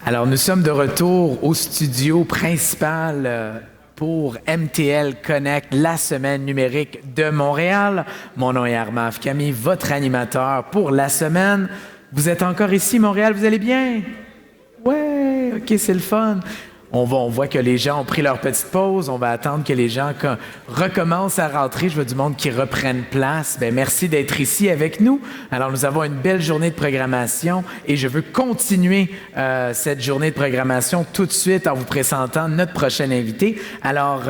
Alors, nous sommes de retour au studio principal pour MTL Connect, la semaine numérique de Montréal. Mon nom est Armaf Camille, votre animateur pour la semaine. Vous êtes encore ici, Montréal, vous allez bien? Ouais, OK, c'est le fun. On voit que les gens ont pris leur petite pause. On va attendre que les gens recommencent à rentrer. Je veux du monde qui reprenne place. Bien, merci d'être ici avec nous. Alors, nous avons une belle journée de programmation et je veux continuer cette journée de programmation tout de suite en vous présentant notre prochain invité. Alors,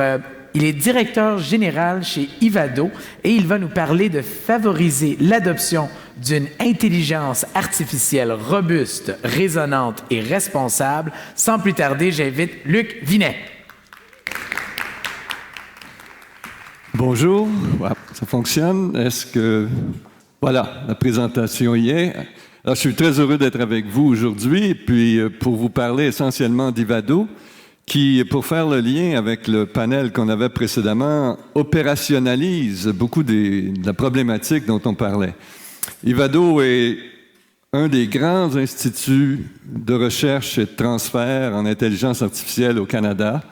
il est directeur général chez Ivado et il va nous parler de favoriser l'adoption d'une intelligence artificielle robuste, résonante et responsable. Sans plus tarder, j'invite Luc Vinet. Bonjour, ça fonctionne. Est-ce que... Voilà, la présentation y est. Alors, je suis très heureux d'être avec vous aujourd'hui, puis pour vous parler essentiellement d'Ivado, qui, pour faire le lien avec le panel qu'on avait précédemment, opérationnalise beaucoup de la problématique dont on parlait. Ivado est un des grands instituts de recherche et de transfert en intelligence artificielle au Canada.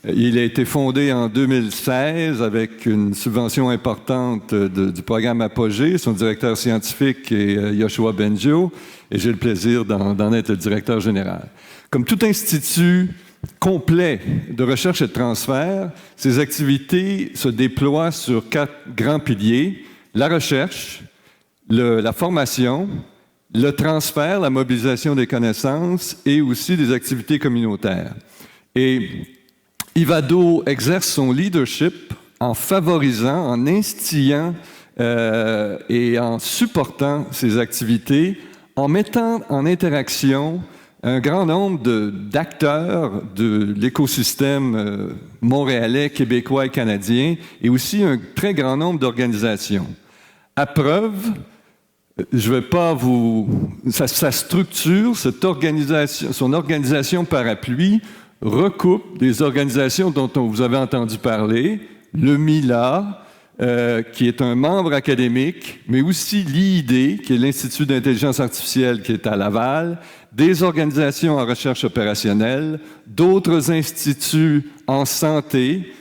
Il a été fondé en 2016 avec une subvention importante du programme Apogée. Son directeur scientifique est Yoshua Bengio et j'ai le plaisir d'en être le directeur général. Comme tout institut complet de recherche et de transfert, ces activités se déploient sur 4 grands piliers: la recherche, la formation, le transfert, la mobilisation des connaissances et aussi des activités communautaires. Et Ivado exerce son leadership en favorisant, en instillant et en supportant ces activités, en mettant en interaction un grand nombre d'acteurs de l'écosystème montréalais, québécois et canadien, et aussi un très grand nombre d'organisations. À preuve, je ne vais pas sa structure, son organisation parapluie recoupe des organisations dont vous avez entendu parler, le MILA, qui est un membre académique, mais aussi l'IID, qui est l'Institut d'intelligence artificielle qui est à Laval, des organisations en recherche opérationnelle, d'autres instituts en santé,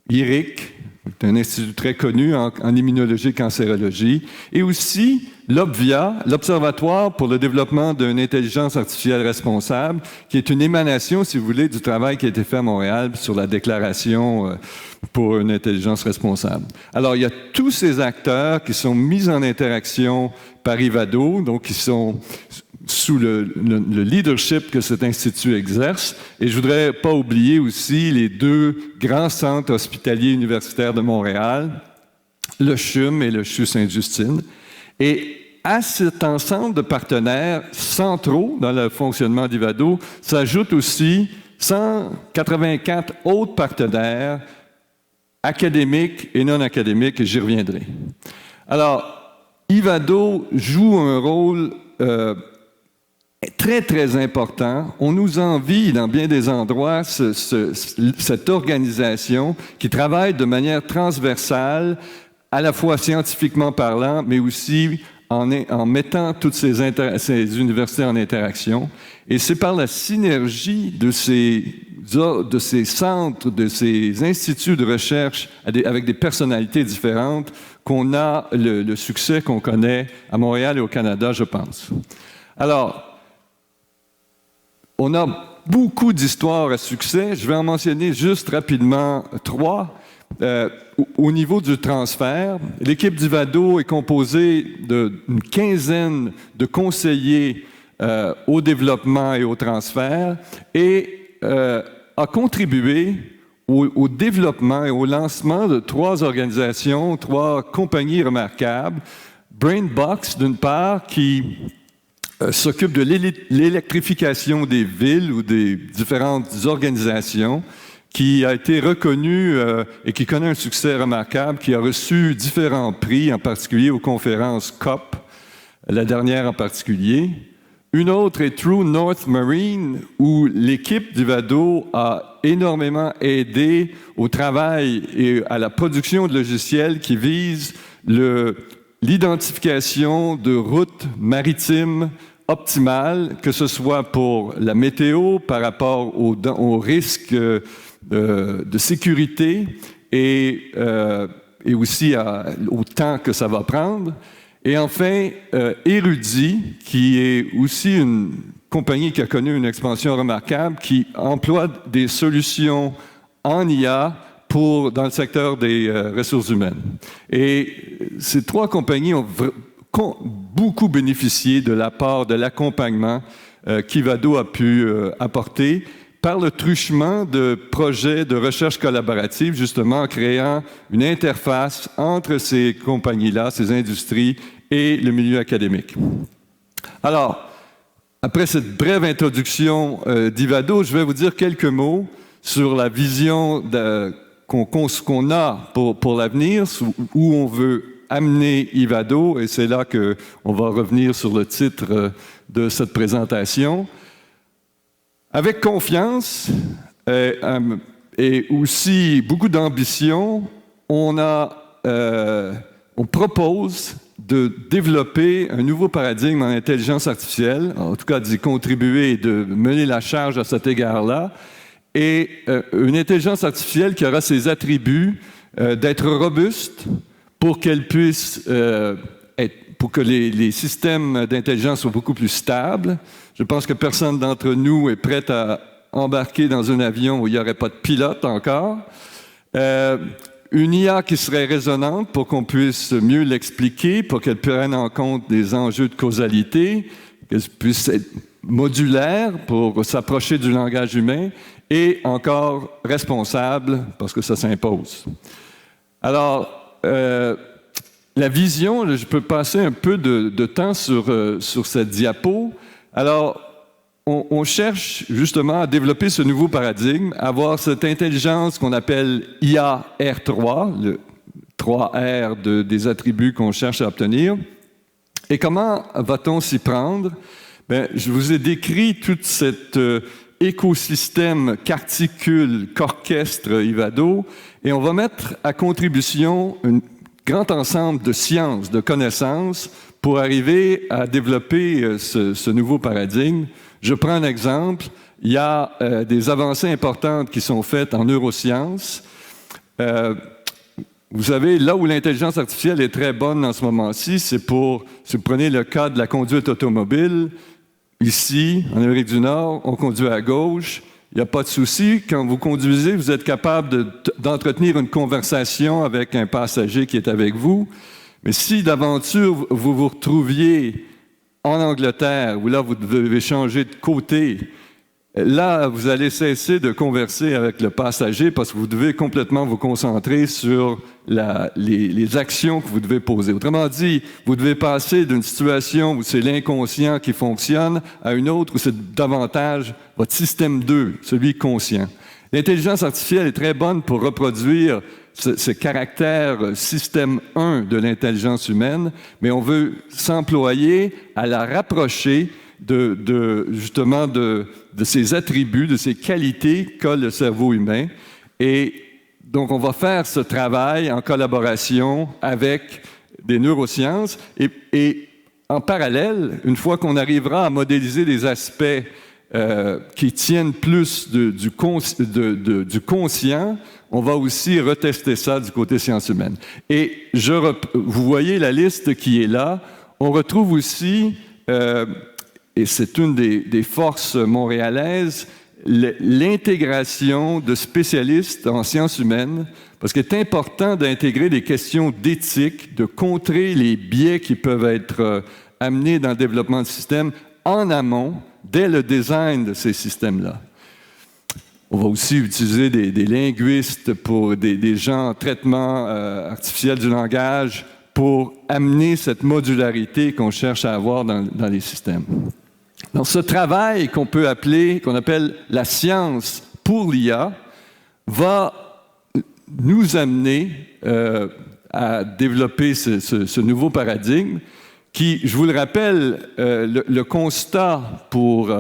IRIC, c'est un institut très connu en immunologie et cancérologie, et aussi l'OBVIA, l'Observatoire pour le développement d'une intelligence artificielle responsable, qui est une émanation, si vous voulez, du travail qui a été fait à Montréal sur la déclaration pour une intelligence responsable. Alors, il y a tous ces acteurs qui sont mis en interaction par Ivado, donc qui sont sous le leadership que cet institut exerce. Et je voudrais pas oublier aussi les 2 grands centres hospitaliers universitaires de Montréal, le CHUM et le CHU Sainte-Justine. Et à cet ensemble de partenaires centraux dans le fonctionnement d'Ivado s'ajoutent aussi 184 autres partenaires académiques et non académiques, et j'y reviendrai. Alors, Ivado joue un rôle très, très important. On nous envie, dans bien des endroits, cette organisation qui travaille de manière transversale, à la fois scientifiquement parlant, mais aussi en mettant toutes ces universités en interaction. Et c'est par la synergie de ces centres, de ces instituts de recherche avec des personnalités différentes qu'on a le succès qu'on connaît à Montréal et au Canada, je pense. Alors, on a beaucoup d'histoires à succès. Je vais en mentionner juste rapidement 3. Au niveau du transfert, l'équipe d'Ivado est composée d'une quinzaine de conseillers au développement et au transfert et a contribué au développement et au lancement de 3 organisations, 3 compagnies remarquables. Brainbox, d'une part, qui s'occupe de l'électrification des villes ou des différentes organisations, qui a été reconnu et qui connaît un succès remarquable, qui a reçu différents prix, en particulier aux conférences COP, la dernière en particulier. Une autre est True North Marine, où l'équipe d'Ivado a énormément aidé au travail et à la production de logiciels qui visent l'identification de routes maritimes optimale, que ce soit pour la météo, par rapport aux risques de sécurité et aussi au temps que ça va prendre. Et enfin, Érudit, qui est aussi une compagnie qui a connu une expansion remarquable, qui emploie des solutions en IA dans le secteur des ressources humaines. Et ces trois compagnies ont beaucoup bénéficié de l'apport, de l'accompagnement qu'Ivado a pu apporter par le truchement de projets de recherche collaborative, justement en créant une interface entre ces compagnies-là, ces industries et le milieu académique. Alors, après cette brève introduction d'Ivado, je vais vous dire quelques mots sur la vision qu'on a pour l'avenir, où on veut amener Ivado, et c'est là qu'on va revenir sur le titre de cette présentation. Avec confiance et aussi beaucoup d'ambition, on propose de développer un nouveau paradigme en intelligence artificielle, en tout cas d'y contribuer et de mener la charge à cet égard-là, et une intelligence artificielle qui aura ses attributs d'être robuste pour qu'elle puisse pour que les systèmes d'intelligence soient beaucoup plus stables. Je pense que personne d'entre nous est prêt à embarquer dans un avion où il n'y aurait pas de pilote encore. Une IA qui serait résonante pour qu'on puisse mieux l'expliquer, pour qu'elle prenne en compte des enjeux de causalité, qu'elle puisse être modulaire pour s'approcher du langage humain, et encore responsable, parce que ça s'impose. Alors, la vision, je peux passer un peu de temps sur cette diapo. Alors, on cherche justement à développer ce nouveau paradigme, avoir cette intelligence qu'on appelle IA R3, le 3R des attributs qu'on cherche à obtenir. Et comment va-t-on s'y prendre? Bien, je vous ai décrit tout cet écosystème qu'articule, qu'orchestre Ivado, et on va mettre à contribution un grand ensemble de sciences, de connaissances, pour arriver à développer ce nouveau paradigme. Je prends un exemple. Il y a des avancées importantes qui sont faites en neurosciences. Vous savez, là où l'intelligence artificielle est très bonne en ce moment-ci, c'est si vous prenez le cas de la conduite automobile, ici, en Amérique du Nord, on conduit à gauche. Il n'y a pas de souci. Quand vous conduisez, vous êtes capable d'entretenir une conversation avec un passager qui est avec vous. Mais si d'aventure vous vous retrouviez en Angleterre, où là vous devez changer de côté, là vous allez cesser de converser avec le passager parce que vous devez complètement vous concentrer sur les actions que vous devez poser. Autrement dit, vous devez passer d'une situation où c'est l'inconscient qui fonctionne à une autre où c'est davantage votre système 2, celui conscient. L'intelligence artificielle est très bonne pour reproduire ce caractère système 1 de l'intelligence humaine, mais on veut s'employer à la rapprocher justement de ces attributs, de ces qualités qu'a le cerveau humain. Et donc, on va faire ce travail en collaboration avec des neurosciences. Et en parallèle, une fois qu'on arrivera à modéliser des aspects qui tiennent plus du conscient, on va aussi retester ça du côté sciences humaines. Et vous voyez la liste qui est là. On retrouve aussi, et c'est une des forces montréalaises, l'intégration de spécialistes en sciences humaines, parce qu'il est important d'intégrer des questions d'éthique, de contrer les biais qui peuvent être amenés dans le développement de systèmes en amont, dès le design de ces systèmes-là. On va aussi utiliser des linguistes, pour des gens en traitement artificiel du langage, pour amener cette modularité qu'on cherche à avoir dans les systèmes. Donc, ce travail qu'on appelle la science pour l'IA, va nous amener à développer ce nouveau paradigme qui, je vous le rappelle, le constat pour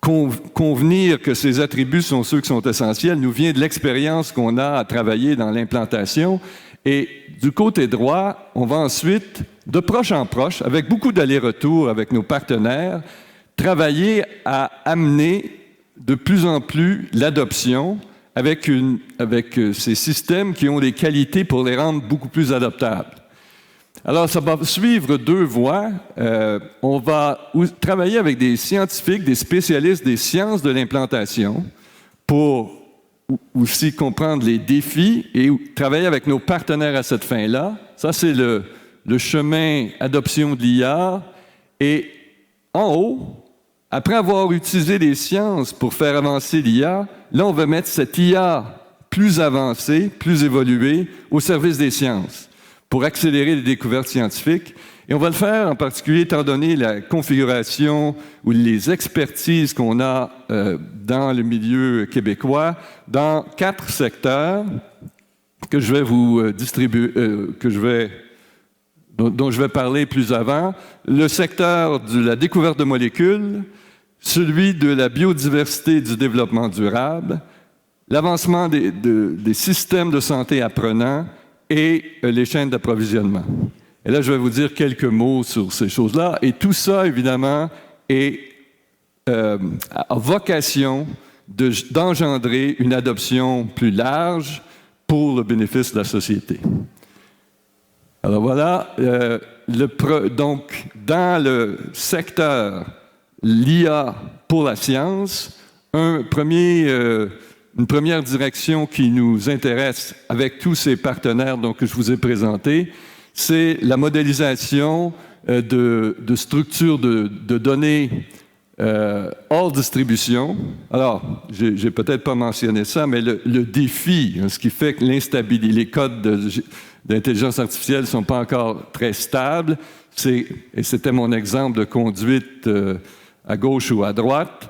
convenir que ces attributs sont ceux qui sont essentiels nous vient de l'expérience qu'on a à travailler dans l'implantation. Et du côté droit, on va ensuite de proche en proche, avec beaucoup d'allers-retours avec nos partenaires, travailler à amener de plus en plus l'adoption avec ces systèmes qui ont des qualités pour les rendre beaucoup plus adoptables. Alors, ça va suivre deux voies. On va travailler avec des scientifiques, des spécialistes des sciences de l'implantation pour aussi comprendre les défis et travailler avec nos partenaires à cette fin-là. Ça, c'est le chemin adoption de l'IA. Et en haut, après avoir utilisé les sciences pour faire avancer l'IA, là, on va mettre cette IA plus avancée, plus évoluée, au service des sciences, pour accélérer les découvertes scientifiques. Et on va le faire en particulier étant donné la configuration ou les expertises qu'on a dans le milieu québécois dans 4 secteurs que je vais vous distribuer, dont je vais parler plus avant. Le secteur de la découverte de molécules, celui de la biodiversité et du développement durable, l'avancement des systèmes de santé apprenants et les chaînes d'approvisionnement. Et là, je vais vous dire quelques mots sur ces choses-là. Et tout ça, évidemment, a vocation d'engendrer une adoption plus large pour le bénéfice de la société. Alors voilà, donc dans le secteur l'IA pour la science, une première direction qui nous intéresse avec tous ces partenaires que je vous ai présentés, c'est la modélisation de structures de données hors distribution. Alors, j'ai peut-être pas mentionné ça, mais le défi, ce qui fait que l'instabilité, les codes d'intelligence artificielle ne sont pas encore très stables, et c'était mon exemple de conduite à gauche ou à droite.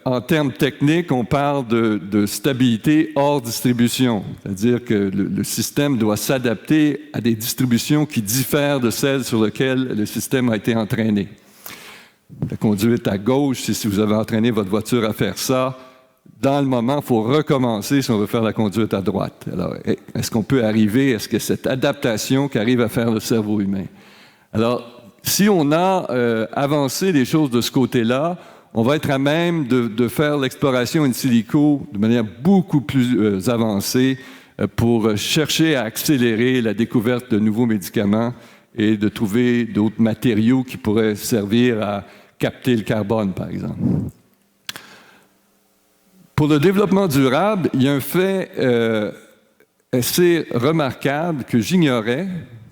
En termes techniques, on parle de stabilité hors distribution, c'est-à-dire que le système doit s'adapter à des distributions qui diffèrent de celles sur lesquelles le système a été entraîné. La conduite à gauche, c'est si vous avez entraîné votre voiture à faire ça, dans le moment, il faut recommencer si on veut faire la conduite à droite. Alors, est-ce qu'on peut arriver, est-ce que cette adaptation qu'arrive à faire le cerveau humain? Alors, si on a avancé les choses de ce côté-là, on va être à même de faire l'exploration in silico de manière beaucoup plus avancée pour chercher à accélérer la découverte de nouveaux médicaments et de trouver d'autres matériaux qui pourraient servir à capter le carbone, par exemple. Pour le développement durable, il y a un fait assez remarquable que j'ignorais,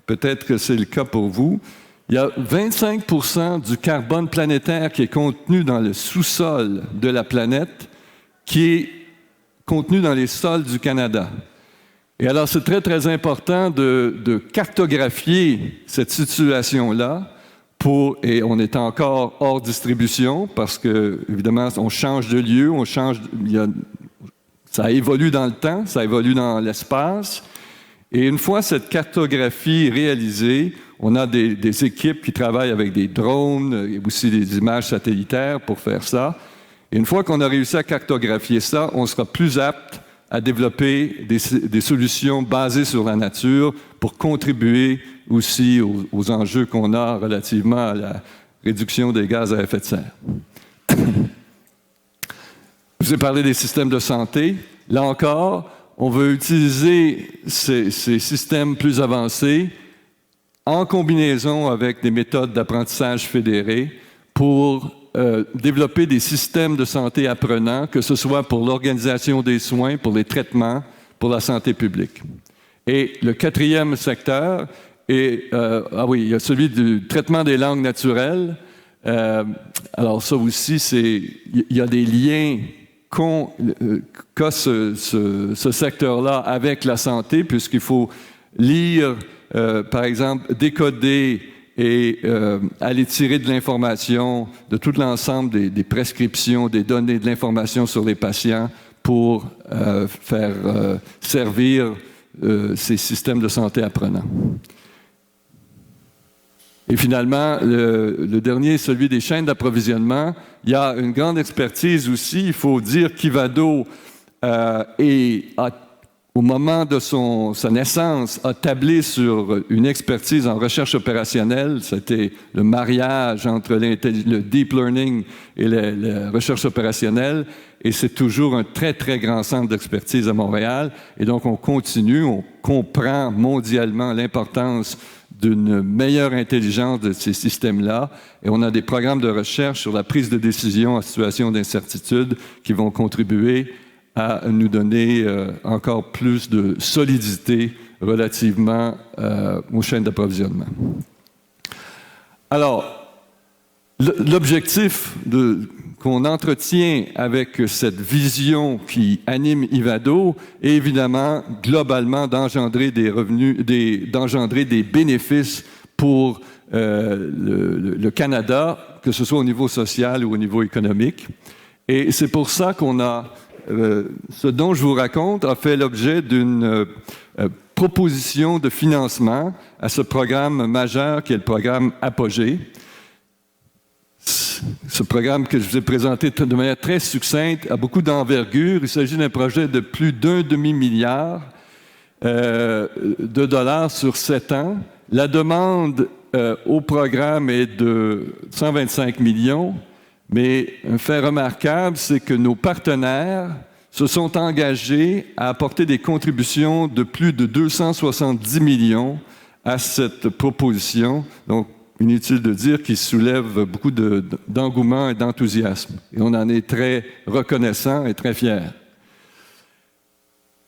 peut-être que c'est le cas pour vous. Il y a 25% du carbone planétaire qui est contenu dans le sous-sol de la planète, qui est contenu dans les sols du Canada. Et alors, c'est très, très important de cartographier cette situation-là et on est encore hors distribution parce que, évidemment, on change de lieu, ça évolue dans le temps, ça évolue dans l'espace. Et une fois cette cartographie réalisée, on a des équipes qui travaillent avec des drones et aussi des images satellitaires pour faire ça. Et une fois qu'on a réussi à cartographier ça, on sera plus apte à développer des solutions basées sur la nature pour contribuer aussi aux enjeux qu'on a relativement à la réduction des gaz à effet de serre. Je vous ai parlé des systèmes de santé. Là encore, on veut utiliser ces systèmes plus avancés en combinaison avec des méthodes d'apprentissage fédérées pour développer des systèmes de santé apprenants, que ce soit pour l'organisation des soins, pour les traitements, pour la santé publique. Et le 4e secteur est, il y a celui du traitement des langues naturelles. Alors ça aussi, il y a des liens qu'a ce secteur-là avec la santé, puisqu'il faut lire, par exemple, décoder et aller tirer de l'information de tout l'ensemble des prescriptions, des données, de l'information sur les patients pour faire servir ces systèmes de santé apprenants. Et finalement, le dernier, celui des chaînes d'approvisionnement, il y a une grande expertise aussi. Il faut dire qu'Ivado a au moment de sa naissance, a tablé sur une expertise en recherche opérationnelle. C'était le mariage entre le deep learning et la recherche opérationnelle. Et c'est toujours un très, très grand centre d'expertise à Montréal. Et donc, on continue, on comprend mondialement l'importance d'une meilleure intelligence de ces systèmes-là. Et on a des programmes de recherche sur la prise de décision en situation d'incertitude qui vont contribuer à nous donner encore plus de solidité relativement aux chaînes d'approvisionnement. Alors, l'objectif qu'on entretient avec cette vision qui anime Ivado est évidemment globalement d'engendrer des revenus, d'engendrer des bénéfices pour le Canada, que ce soit au niveau social ou au niveau économique. Et c'est pour ça qu'on a ce dont je vous raconte a fait l'objet d'une proposition de financement à ce programme majeur qui est le programme Apogée. Ce programme que je vous ai présenté de manière très succincte a beaucoup d'envergure. Il s'agit d'un projet de plus d'1 demi-milliard de dollars sur 7 ans. La demande au programme est de 125 millions, mais un fait remarquable, c'est que nos partenaires se sont engagés à apporter des contributions de plus de 270 millions à cette proposition. Donc, inutile de dire qu'il soulève beaucoup d'engouement et d'enthousiasme. Et on en est très reconnaissant et très fiers.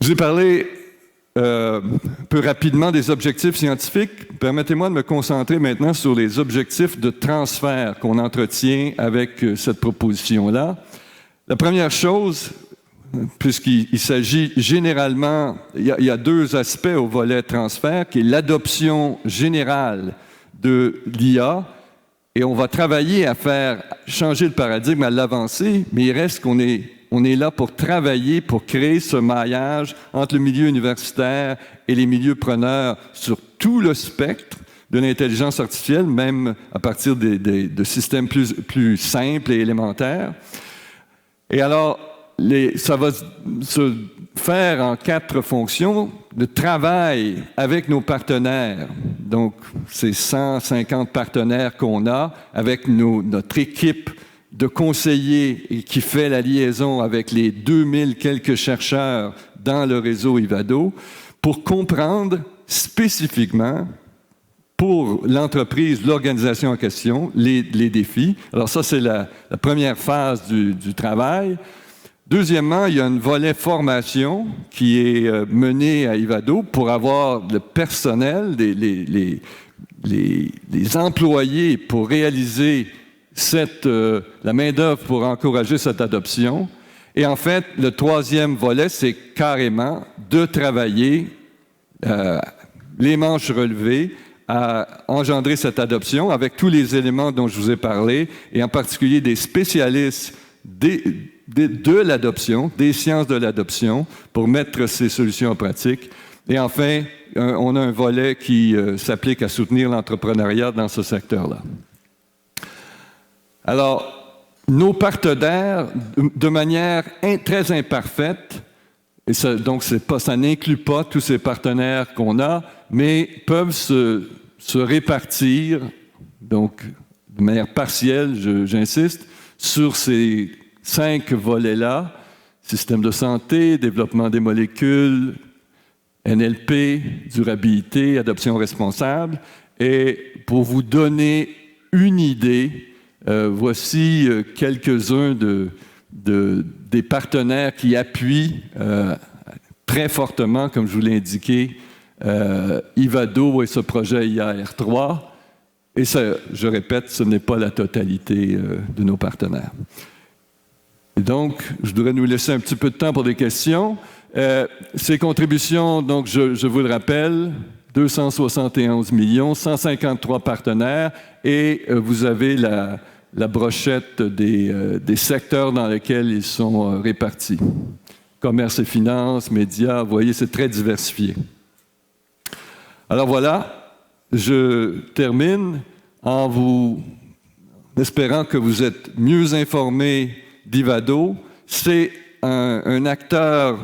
Je vous ai parlé un peu rapidement des objectifs scientifiques. Permettez-moi de me concentrer maintenant sur les objectifs de transfert qu'on entretient avec cette proposition-là. La première chose, puisqu'il s'agit généralement, il y a deux aspects au volet transfert, qui est l'adoption générale de l'IA, et on va travailler à faire changer le paradigme, à l'avancer, mais il reste qu'on est là pour travailler, pour créer ce maillage entre le milieu universitaire et les milieux preneurs sur tout le spectre de l'intelligence artificielle, même à partir de systèmes plus simples et élémentaires. Et alors, ça va se faire en 4 fonctions. Le travail avec nos partenaires, donc ces 150 partenaires qu'on a, avec notre équipe de conseillers et qui fait la liaison avec les 2000 quelques chercheurs dans le réseau Ivado, pour comprendre spécifiquement pour l'entreprise, l'organisation en question, les défis. Alors ça, c'est la première phase du travail. Deuxièmement, il y a un volet formation qui est mené à Ivado pour avoir le personnel, les employés pour réaliser la main-d'œuvre pour encourager cette adoption. Et en fait, le troisième volet, c'est carrément de travailler les manches relevées à engendrer cette adoption avec tous les éléments dont je vous ai parlé, et en particulier des spécialistes de l'adoption, des sciences de l'adoption, pour mettre ces solutions en pratique. Et enfin, on a un volet qui s'applique à soutenir l'entrepreneuriat dans ce secteur-là. Alors, nos partenaires, de manière très imparfaite, et donc ça n'inclut pas tous ces partenaires qu'on a, mais peuvent se répartir, donc de manière partielle, j'insiste, sur ces 5 volets-là: système de santé, développement des molécules, NLP, durabilité, adoption responsable. Et pour vous donner une idée, voici quelques-uns des partenaires qui appuient très fortement, comme je vous l'ai indiqué, Ivado et ce projet IAR3. Et ça, je répète, ce n'est pas la totalité de nos partenaires. Et donc, je devrais nous laisser un petit peu de temps pour des questions. Ces contributions, donc, je vous le rappelle, 271 millions, 153 partenaires, et vous avez la brochette des secteurs dans lesquels ils sont répartis. Commerce et finances, médias, vous voyez, c'est très diversifié. Alors voilà, je termine en espérant que vous êtes mieux informés d'Ivado. C'est un acteur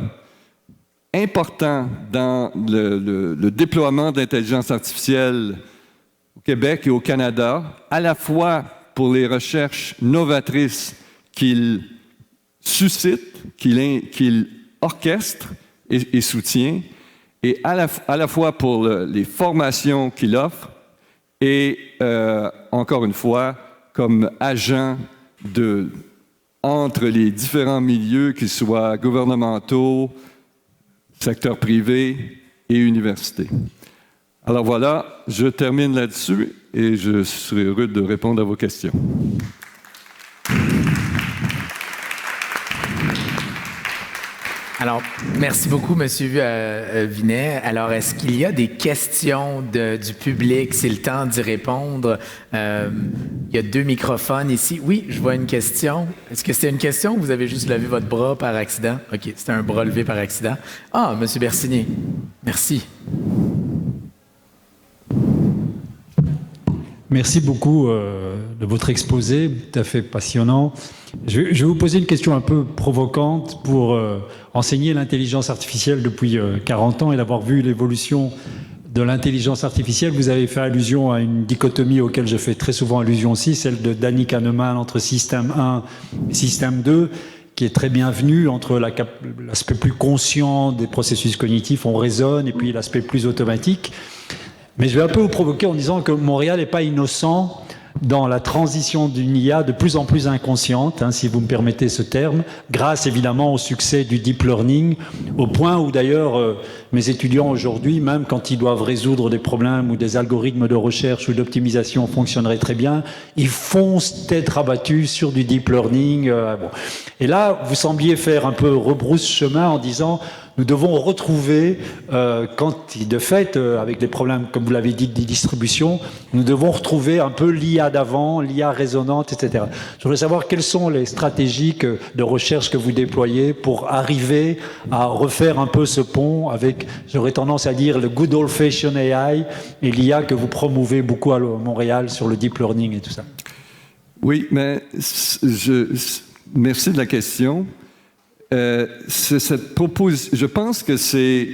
important dans le déploiement d'intelligence artificielle au Québec et au Canada, à la fois pour les recherches novatrices qu'il suscite, qu'il orchestre et soutient, et à la fois pour les formations qu'il offre, et encore une fois, comme agent entre les différents milieux, qu'ils soient gouvernementaux, secteur privé et université. Alors voilà, je termine là-dessus et je serai heureux de répondre à vos questions. Alors, merci beaucoup, M. Vinet. Alors, est-ce qu'il y a des questions du public? C'est le temps d'y répondre. Il y a 2 microphones ici. Oui, je vois une question. Est-ce que c'était une question ou vous avez juste levé votre bras par accident? OK, c'était un bras levé par accident. Ah, M. Bersini, merci. Merci beaucoup de votre exposé, tout à fait passionnant. Je vais vous poser une question un peu provocante pour enseigner l'intelligence artificielle depuis 40 ans et d'avoir vu l'évolution de l'intelligence artificielle. Vous avez fait allusion à une dichotomie auquel je fais très souvent allusion aussi, celle de Danny Kahneman entre système 1 et système 2, qui est très bienvenue entre l'aspect plus conscient des processus cognitifs, on raisonne, et puis l'aspect plus automatique. Mais je vais un peu vous provoquer en disant que Montréal n'est pas innocent dans la transition d'une IA de plus en plus inconsciente, si vous me permettez ce terme, grâce évidemment au succès du deep learning, au point où d'ailleurs mes étudiants aujourd'hui, même quand ils doivent résoudre des problèmes où des algorithmes de recherche ou d'optimisation fonctionneraient très bien, ils foncent tête rabattue sur du deep learning. Bon. Et là, vous sembliez faire un peu rebrousse chemin en disant nous devons retrouver, de fait, avec des problèmes, comme vous l'avez dit, de distribution, nous devons retrouver un peu l'IA d'avant, l'IA résonante, etc. Je voudrais savoir quelles sont les stratégies de recherche que vous déployez pour arriver à refaire un peu ce pont avec, j'aurais tendance à dire, le good old-fashioned AI et l'IA que vous promouvez beaucoup à Montréal sur le deep learning et tout ça. Oui, mais merci de la question. Je pense que c'est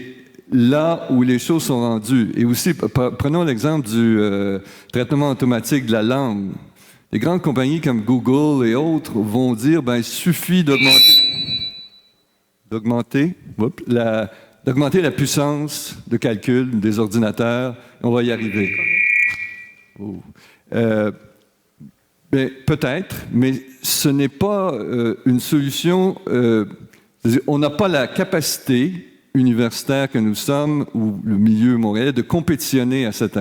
là où les choses sont rendues. Et aussi, prenons l'exemple du traitement automatique de la langue. Les grandes compagnies comme Google et autres vont dire, il suffit d'augmenter la puissance de calcul des ordinateurs, on va y arriver. Peut-être, mais ce n'est pas une solution. On n'a pas la capacité universitaire que nous sommes, ou le milieu montréalais, de compétitionner à cet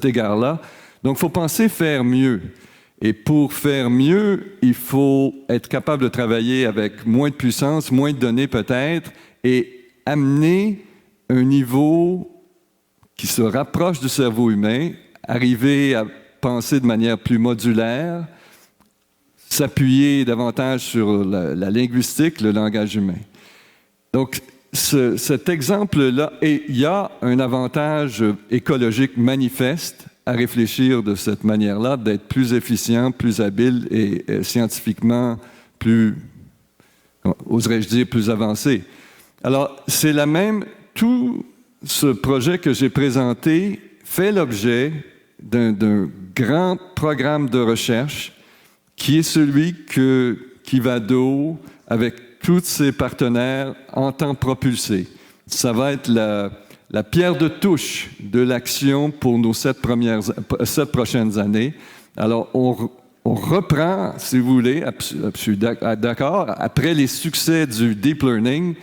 égard-là. Donc, il faut penser faire mieux. Et pour faire mieux, il faut être capable de travailler avec moins de puissance, moins de données peut-être, et amener un niveau qui se rapproche du cerveau humain, arriver à penser de manière plus modulaire, s'appuyer davantage sur la linguistique, le langage humain. Donc, cet exemple-là, et il y a un avantage écologique manifeste à réfléchir de cette manière-là, d'être plus efficient, plus habile et scientifiquement plus, oserais-je dire, plus avancé. Alors, c'est la même, tout ce projet que j'ai présenté fait l'objet d'un grand programme de recherche qui est celui qu'Ivado, avec tous ses partenaires, entend propulser. Ça va être la pierre de touche de l'action pour nos 7 prochaines années. Alors, on reprend, si vous voulez, je suis d'accord, après les succès du deep learning,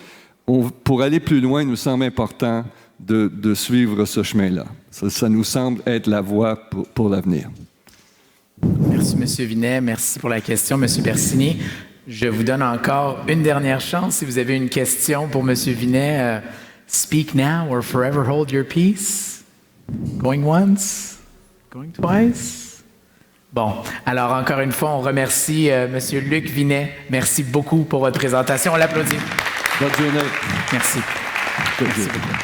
pour aller plus loin, il nous semble important de suivre ce chemin-là. Ça nous semble être la voie pour l'avenir. Merci, M. Vinet. Merci pour la question, M. Bersini. Je vous donne encore une dernière chance. Si vous avez une question pour M. Vinet, speak now or forever hold your peace. Going once? Going twice? Bon, alors encore une fois, on remercie M. Luc Vinet. Merci beaucoup pour votre présentation. On l'applaudit. Bonne journée. Merci. Merci beaucoup.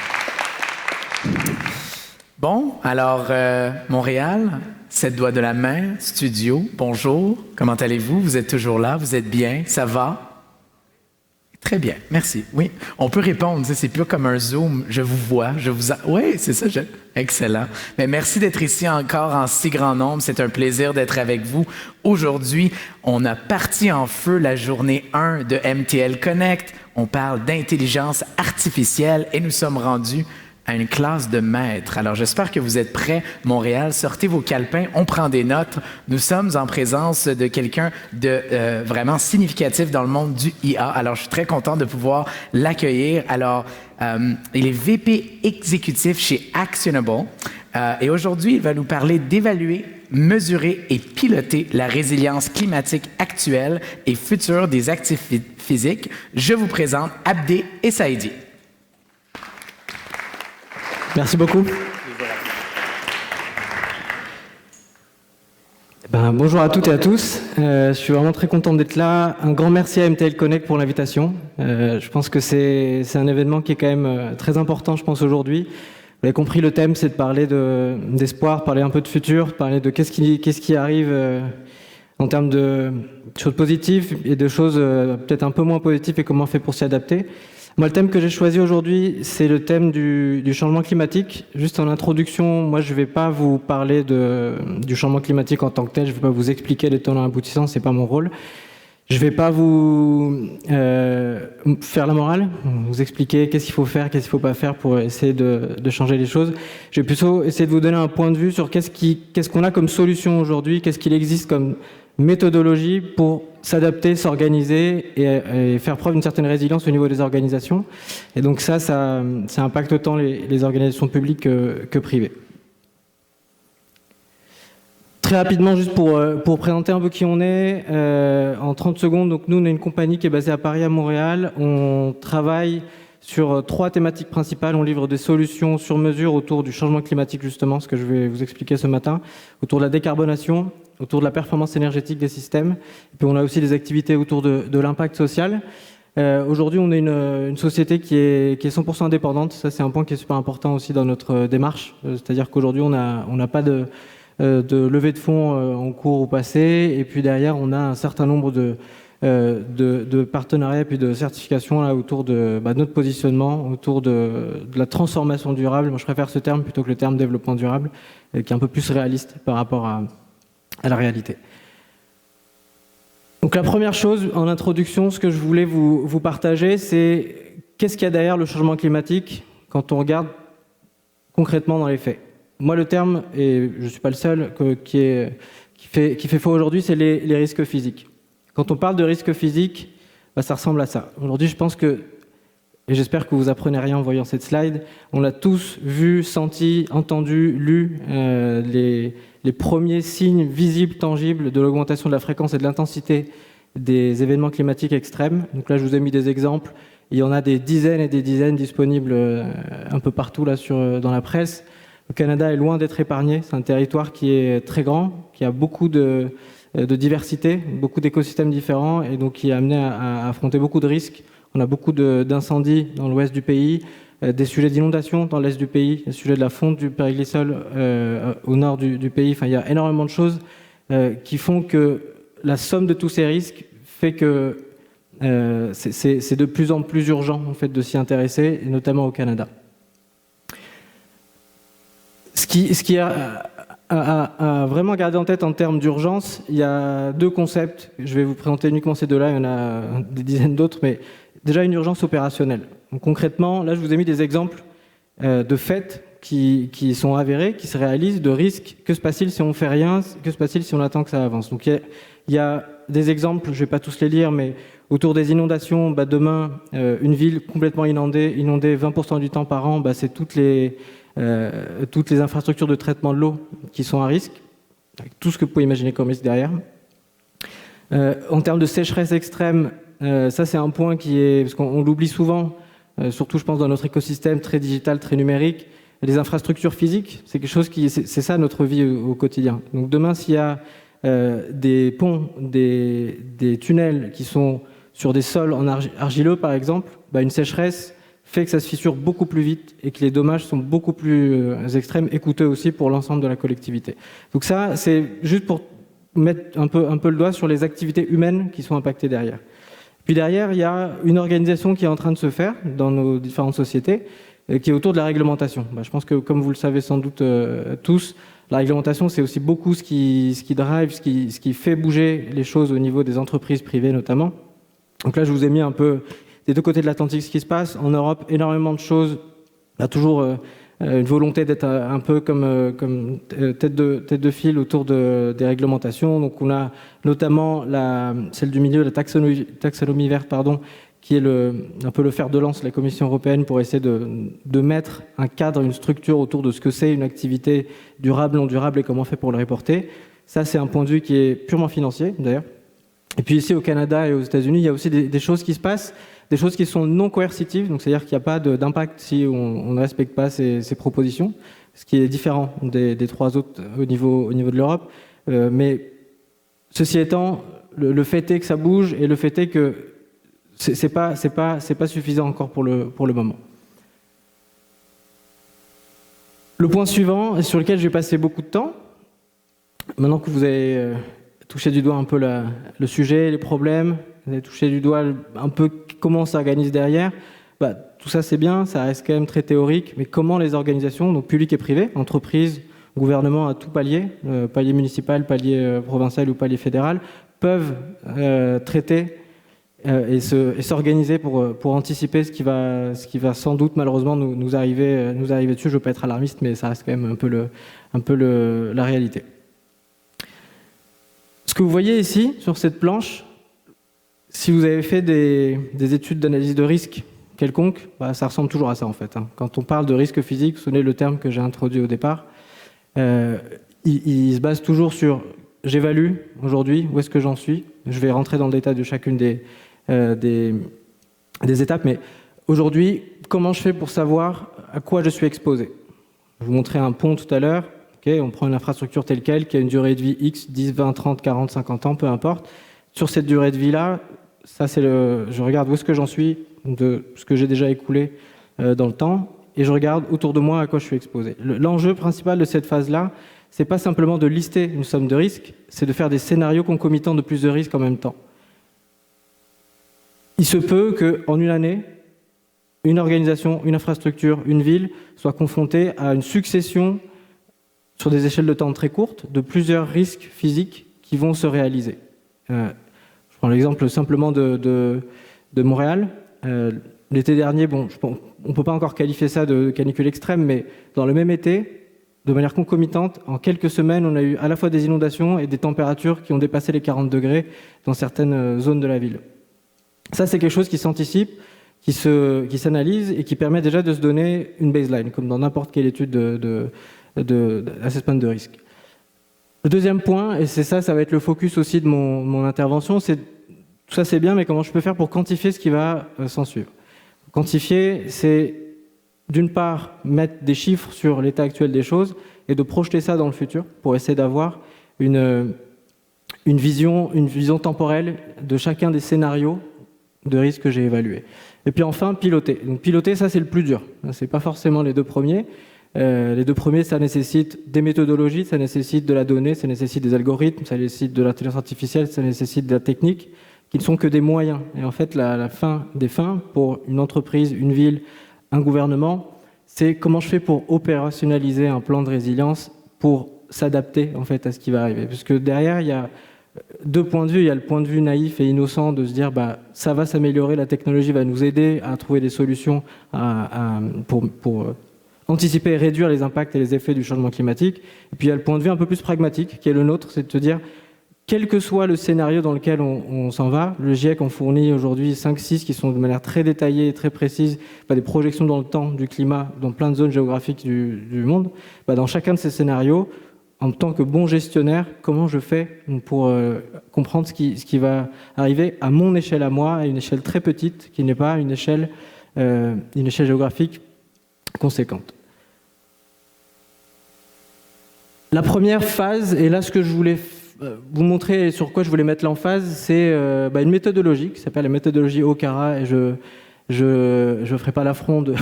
Bon, alors, Montréal, 7 doigts de la main, studio, bonjour, comment allez-vous? Vous êtes toujours là, vous êtes bien, ça va? Très bien, merci. Oui, on peut répondre, c'est plus comme un Zoom, je vous vois, Oui, c'est ça, excellent. Mais merci d'être ici encore en si grand nombre, c'est un plaisir d'être avec vous. Aujourd'hui, on a parti en feu la journée 1 de MTL Connect. On parle d'intelligence artificielle et nous sommes rendus à une classe de maîtres. Alors, j'espère que vous êtes prêts, Montréal. Sortez vos calepins, on prend des notes. Nous sommes en présence de quelqu'un de vraiment significatif dans le monde du IA. Alors, je suis très content de pouvoir l'accueillir. Alors, il est VP exécutif chez Actionable. Et aujourd'hui, il va nous parler d'évaluer, mesurer et piloter la résilience climatique actuelle et future des actifs physiques. Je vous présente Abdé Essaidi. Merci beaucoup. Bonjour à toutes et à tous. Je suis vraiment très content d'être là. Un grand merci à MTL Connect pour l'invitation. Je pense que c'est un événement qui est quand même très important, je pense, aujourd'hui. Vous avez compris, le thème, c'est de parler d'espoir, parler un peu de futur, parler de qu'est-ce qui arrive en termes de choses positives et de choses peut-être un peu moins positives et comment on fait pour s'y adapter. Moi, le thème que j'ai choisi aujourd'hui, c'est le thème du changement climatique. Juste en introduction, moi, je ne vais pas vous parler du changement climatique en tant que tel. Je ne vais pas vous expliquer les tenants aboutissants, ce n'est pas mon rôle. Je ne vais pas vous faire la morale, vous expliquer qu'est-ce qu'il faut faire, qu'est-ce qu'il ne faut pas faire pour essayer de changer les choses. Je vais plutôt essayer de vous donner un point de vue sur qu'est-ce qu'on a comme solution aujourd'hui, qu'est-ce qu'il existe comme méthodologie pour s'adapter, s'organiser et faire preuve d'une certaine résilience au niveau des organisations. Et donc ça impacte autant les organisations publiques que privées. Très rapidement, juste pour présenter un peu qui on est, en 30 secondes, donc nous on est une compagnie qui est basée à Paris, à Montréal. On travaille sur 3 thématiques principales. On livre des solutions sur mesure autour du changement climatique, justement, ce que je vais vous expliquer ce matin, autour de la décarbonation, autour de la performance énergétique des systèmes. Et puis on a aussi des activités autour de l'impact social. Aujourd'hui, on est une société qui est 100% indépendante. Ça, c'est un point qui est super important aussi dans notre démarche. C'est-à-dire qu'aujourd'hui, on n'a pas de levée de fonds en cours ou passé. Et puis derrière, on a un certain nombre de partenariats puis de certifications là, autour de notre positionnement, autour de la transformation durable. Moi, je préfère ce terme plutôt que le terme développement durable, qui est un peu plus réaliste par rapport à la réalité. Donc la première chose en introduction, ce que je voulais vous partager, c'est qu'est-ce qu'il y a derrière le changement climatique quand on regarde concrètement dans les faits. Moi, le terme, et je ne suis pas le seul, qui fait faux aujourd'hui, c'est les risques physiques. Quand on parle de risques physiques, ça ressemble à ça. Aujourd'hui, je pense que, et j'espère que vous apprenez rien en voyant cette slide, on a tous vu, senti, entendu, lu les premiers signes visibles, tangibles de l'augmentation de la fréquence et de l'intensité des événements climatiques extrêmes. Donc là, je vous ai mis des exemples. Il y en a des dizaines et des dizaines disponibles un peu partout là, dans la presse. Le Canada est loin d'être épargné. C'est un territoire qui est très grand, qui a beaucoup de diversité, beaucoup d'écosystèmes différents et donc qui est amené à affronter beaucoup de risques. On a beaucoup d'incendies dans l'ouest du pays, des sujets d'inondation dans l'est du pays, des sujets de la fonte du périglycol au nord du pays. Enfin, il y a énormément de choses qui font que la somme de tous ces risques fait que c'est de plus en plus urgent en fait, de s'y intéresser, et notamment au Canada. Ce qui à vraiment garder en tête en termes d'urgence, il y a 2 concepts. Je vais vous présenter uniquement ces 2-là, il y en a des dizaines d'autres, mais déjà une urgence opérationnelle. Donc, concrètement, là je vous ai mis des exemples de faits qui sont avérés, qui se réalisent, de risques. Que se passe-t-il si on ne fait rien? Que se passe-t-il si on attend que ça avance? Donc il y a des exemples, je ne vais pas tous les lire, mais autour des inondations, demain, une ville complètement inondée 20% du temps par an, c'est toutes les infrastructures de traitement de l'eau qui sont à risque, avec tout ce que vous pouvez imaginer comme risque derrière. En termes de sécheresse extrême, ça c'est un point qui est, parce qu'on l'oublie souvent, surtout je pense dans notre écosystème très digital, très numérique, les infrastructures physiques, c'est quelque chose c'est ça notre vie au quotidien. Donc demain, s'il y a des ponts, des tunnels qui sont sur des sols en argileux par exemple, une sécheresse fait que ça se fissure beaucoup plus vite et que les dommages sont beaucoup plus extrêmes et coûteux aussi pour l'ensemble de la collectivité. Donc ça, c'est juste pour mettre un peu le doigt sur les activités humaines qui sont impactées derrière. Puis derrière, il y a une organisation qui est en train de se faire dans nos différentes sociétés, qui est autour de la réglementation. Je pense que, comme vous le savez sans doute tous, la réglementation, c'est aussi beaucoup ce qui drive, ce qui fait bouger les choses au niveau des entreprises privées notamment. Donc là, je vous ai mis un peu des deux côtés de l'Atlantique ce qui se passe. En Europe, énormément de choses. Il y a toujours une volonté d'être un peu comme tête de file autour des réglementations. Donc on a notamment celle du milieu, la taxonomie verte, qui est un peu le fer de lance de la Commission européenne pour essayer de mettre un cadre, une structure autour de ce que c'est une activité durable, non durable et comment on fait pour le reporter. Ça, c'est un point de vue qui est purement financier, d'ailleurs. Et puis ici, au Canada et aux États-Unis, il y a aussi des choses qui se passent, des choses qui sont non coercitives, donc c'est-à-dire qu'il n'y a pas d'impact si on ne respecte pas ces propositions, ce qui est différent des trois autres au niveau de l'Europe. Mais ceci étant, le fait est que ça bouge et le fait est que c'est pas suffisant encore pour le moment. Le point suivant, sur lequel j'ai passé beaucoup de temps, maintenant que vous avez touché du doigt un peu le sujet, les problèmes, vous avez touché du doigt un peu comment ça s'organise derrière, tout ça c'est bien, ça reste quand même très théorique, mais comment les organisations, donc publiques et privées, entreprises, gouvernements à tout palier, palier municipal, palier provincial ou palier fédéral, peuvent traiter et s'organiser pour anticiper ce qui va sans doute malheureusement nous arriver dessus. Je ne veux pas être alarmiste, mais ça reste quand même un peu la réalité. Ce que vous voyez ici, sur cette planche, si vous avez fait des études d'analyse de risque quelconque, ça ressemble toujours à ça en fait. Quand on parle de risque physique, vous souvenez le terme que j'ai introduit au départ, il se base toujours sur j'évalue aujourd'hui, où est-ce que j'en suis. Je vais rentrer dans le détail de chacune des étapes, mais aujourd'hui, comment je fais pour savoir à quoi je suis exposé? Je vous montrais un pont tout à l'heure. On prend une infrastructure telle quelle, qui a une durée de vie X, 10, 20, 30, 40, 50 ans, peu importe. Sur cette durée de vie-là, je regarde où est-ce que j'en suis, de ce que j'ai déjà écoulé dans le temps, et je regarde autour de moi à quoi je suis exposé. L'enjeu principal de cette phase-là, c'est pas simplement de lister une somme de risques, c'est de faire des scénarios concomitants de plus de risques en même temps. Il se peut qu'en une année, une organisation, une infrastructure, une ville soit confrontée à une succession sur des échelles de temps très courtes, de plusieurs risques physiques qui vont se réaliser. Je prends l'exemple simplement de Montréal. L'été dernier, on ne peut pas encore qualifier ça de canicule extrême, mais dans le même été, de manière concomitante, en quelques semaines, on a eu à la fois des inondations et des températures qui ont dépassé les 40 degrés dans certaines zones de la ville. Ça, c'est quelque chose qui s'anticipe, qui s'analyse et qui permet déjà de se donner une baseline, comme dans n'importe quelle étude d'assessment de risque. Le deuxième point, et ça va être le focus aussi de mon intervention, c'est tout ça c'est bien, mais comment je peux faire pour quantifier ce qui va s'en suivre. Quantifier, c'est d'une part mettre des chiffres sur l'état actuel des choses et de projeter ça dans le futur pour essayer d'avoir une vision temporelle de chacun des scénarios de risque que j'ai évalués. Et puis enfin, piloter. Donc piloter, ça c'est le plus dur. C'est pas forcément les deux premiers. Les deux premiers, ça nécessite des méthodologies, ça nécessite de la donnée, ça nécessite des algorithmes, ça nécessite de l'intelligence artificielle, ça nécite de la technique, qui ne sont que des moyens. Et en fait, la fin des fins, pour une entreprise, une ville, un gouvernement, c'est comment je fais pour opérationnaliser un plan de résilience pour s'adapter en fait à ce qui va arriver. Parce que derrière, il y a deux points de vue. Il y a le point de vue naïf et innocent de se dire ça va s'améliorer, la technologie va nous aider à trouver des solutions pour anticiper et réduire les impacts et les effets du changement climatique. Et puis il y a le point de vue un peu plus pragmatique, qui est le nôtre, c'est de se dire, quel que soit le scénario dans lequel on s'en va, le GIEC en fournit aujourd'hui 5-6 qui sont de manière très détaillée et très précise, des projections dans le temps du climat dans plein de zones géographiques du monde. Dans chacun de ces scénarios, en tant que bon gestionnaire, comment je fais pour comprendre ce qui va arriver à mon échelle à moi, à une échelle très petite, qui n'est pas une échelle géographique conséquente. La première phase, et là ce que je voulais vous montrer et sur quoi je voulais mettre l'emphase, c'est une méthodologie qui s'appelle la méthodologie Okara, et je ferai pas l'affront de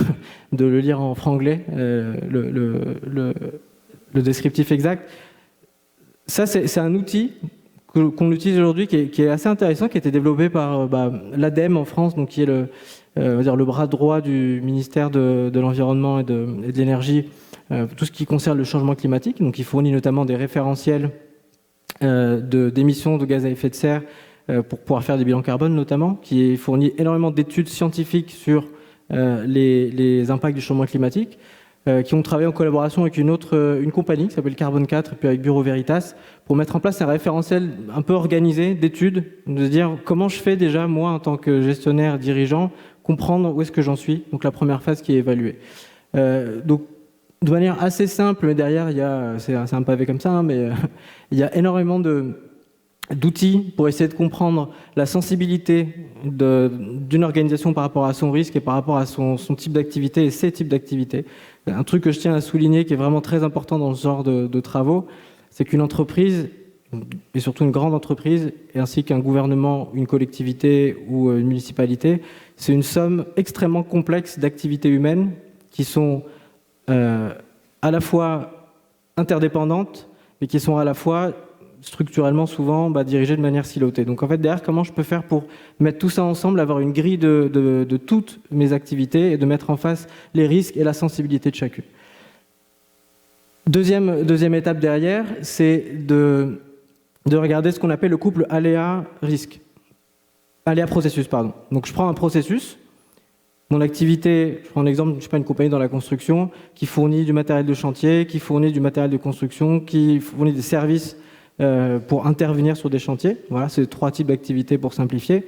le lire en franglais, le descriptif exact. Ça, c'est un outil qu'on utilise aujourd'hui, qui est assez intéressant, qui a été développé par l'ADEME en France, donc qui est on va dire le bras droit du ministère de l'Environnement et de l'Énergie, tout ce qui concerne le changement climatique. Donc, il fournit notamment des référentiels d'émissions de gaz à effet de serre pour pouvoir faire des bilans carbone, notamment, qui fournit énormément d'études scientifiques sur les impacts du changement climatique, qui ont travaillé en collaboration avec une compagnie qui s'appelle Carbone 4 et puis avec Bureau Veritas pour mettre en place un référentiel un peu organisé d'études, de se dire comment je fais déjà, moi, en tant que gestionnaire, dirigeant, comprendre où est-ce que j'en suis. Donc la première phase qui est évaluée. Donc de manière assez simple, mais derrière, c'est un pavé comme ça, hein, mais il y a énormément d'outils pour essayer de comprendre la sensibilité d'une organisation par rapport à son risque et par rapport à son type d'activité et ses types d'activités. Un truc que je tiens à souligner qui est vraiment très important dans ce genre de travaux, c'est qu'une entreprise, et surtout une grande entreprise, ainsi qu'un gouvernement, une collectivité ou une municipalité, c'est une somme extrêmement complexe d'activités humaines qui sont à la fois interdépendantes, mais qui sont à la fois structurellement souvent dirigées de manière silotée. Donc en fait, derrière, comment je peux faire pour mettre tout ça ensemble, avoir une grille de toutes mes activités et de mettre en face les risques et la sensibilité de chacune. Deuxième étape derrière, c'est de regarder ce qu'on appelle le couple aléa-risque. Aléa-processus, pardon. Donc je prends un processus. Mon activité, je prends un exemple, je suis pas une compagnie dans la construction qui fournit du matériel de chantier, qui fournit du matériel de construction, qui fournit des services pour intervenir sur des chantiers. Voilà, c'est 3 types d'activités pour simplifier.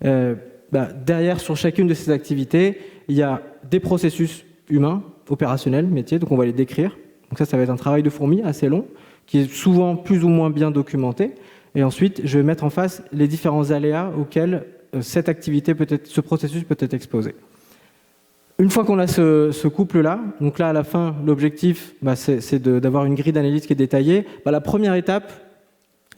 Derrière, sur chacune de ces activités, il y a des processus humains, opérationnels, métiers, donc on va les décrire. Donc ça va être un travail de fourmi assez long, qui est souvent plus ou moins bien documenté. Et ensuite, je vais mettre en face les différents aléas auxquels ce processus peut être exposé. Une fois qu'on a ce couple-là, donc là, à la fin, l'objectif, c'est d'avoir une grille d'analyse qui est détaillée. La première étape,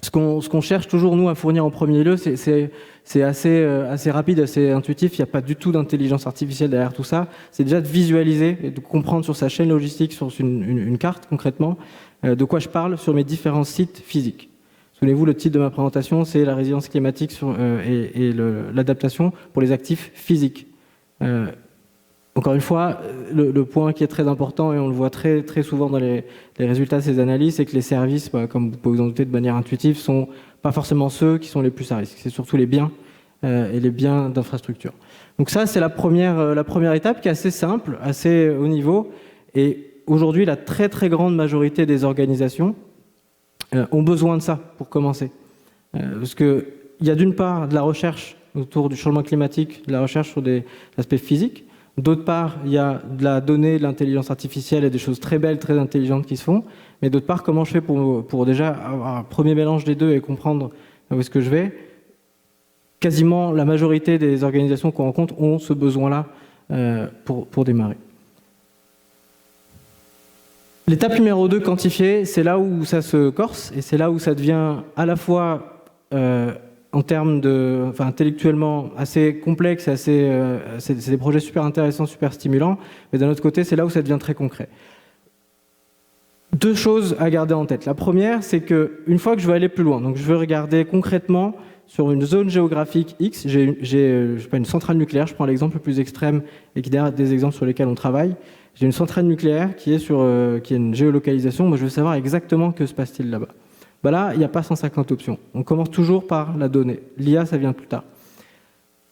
ce qu'on cherche toujours, nous, à fournir en premier lieu, c'est assez rapide, assez intuitif. Il n'y a pas du tout d'intelligence artificielle derrière tout ça. C'est déjà de visualiser et de comprendre sur sa chaîne logistique, sur une carte, concrètement, de quoi je parle sur mes différents sites physiques. Souvenez-vous, le titre de ma présentation, c'est la résilience climatique et l'adaptation pour les actifs physiques. Encore une fois, le point qui est très important, et on le voit très, très souvent dans les résultats de ces analyses, c'est que les services, comme vous pouvez vous en douter de manière intuitive, sont pas forcément ceux qui sont les plus à risque. C'est surtout les biens et les biens d'infrastructure. Donc ça, c'est la première étape qui est assez simple, assez haut niveau. Et aujourd'hui, la très, très grande majorité des organisations ont besoin de ça pour commencer. Parce qu'il y a d'une part de la recherche autour du changement climatique, de la recherche sur des aspects physiques. D'autre part, il y a de la donnée, de l'intelligence artificielle et des choses très belles, très intelligentes qui se font. Mais d'autre part, comment je fais pour déjà avoir un premier mélange des deux et comprendre où est-ce que je vais? Quasiment la majorité des organisations qu'on rencontre ont ce besoin-là pour démarrer. L'étape numéro 2, quantifier, c'est là où ça se corse et c'est là où ça devient à la fois en termes intellectuellement assez complexe, c'est des projets super intéressants, super stimulants, mais d'un autre côté, c'est là où ça devient très concret. 2 choses à garder en tête. La première, c'est qu'une fois que je veux aller plus loin, donc je veux regarder concrètement sur une zone géographique X, j'ai une centrale nucléaire, je prends l'exemple le plus extrême et qui est derrière des exemples sur lesquels on travaille. J'ai une centrale nucléaire qui est une géolocalisation, moi je veux savoir exactement que se passe-t-il là-bas. Là, il n'y a pas 150 options. On commence toujours par la donnée. L'IA, ça vient plus tard.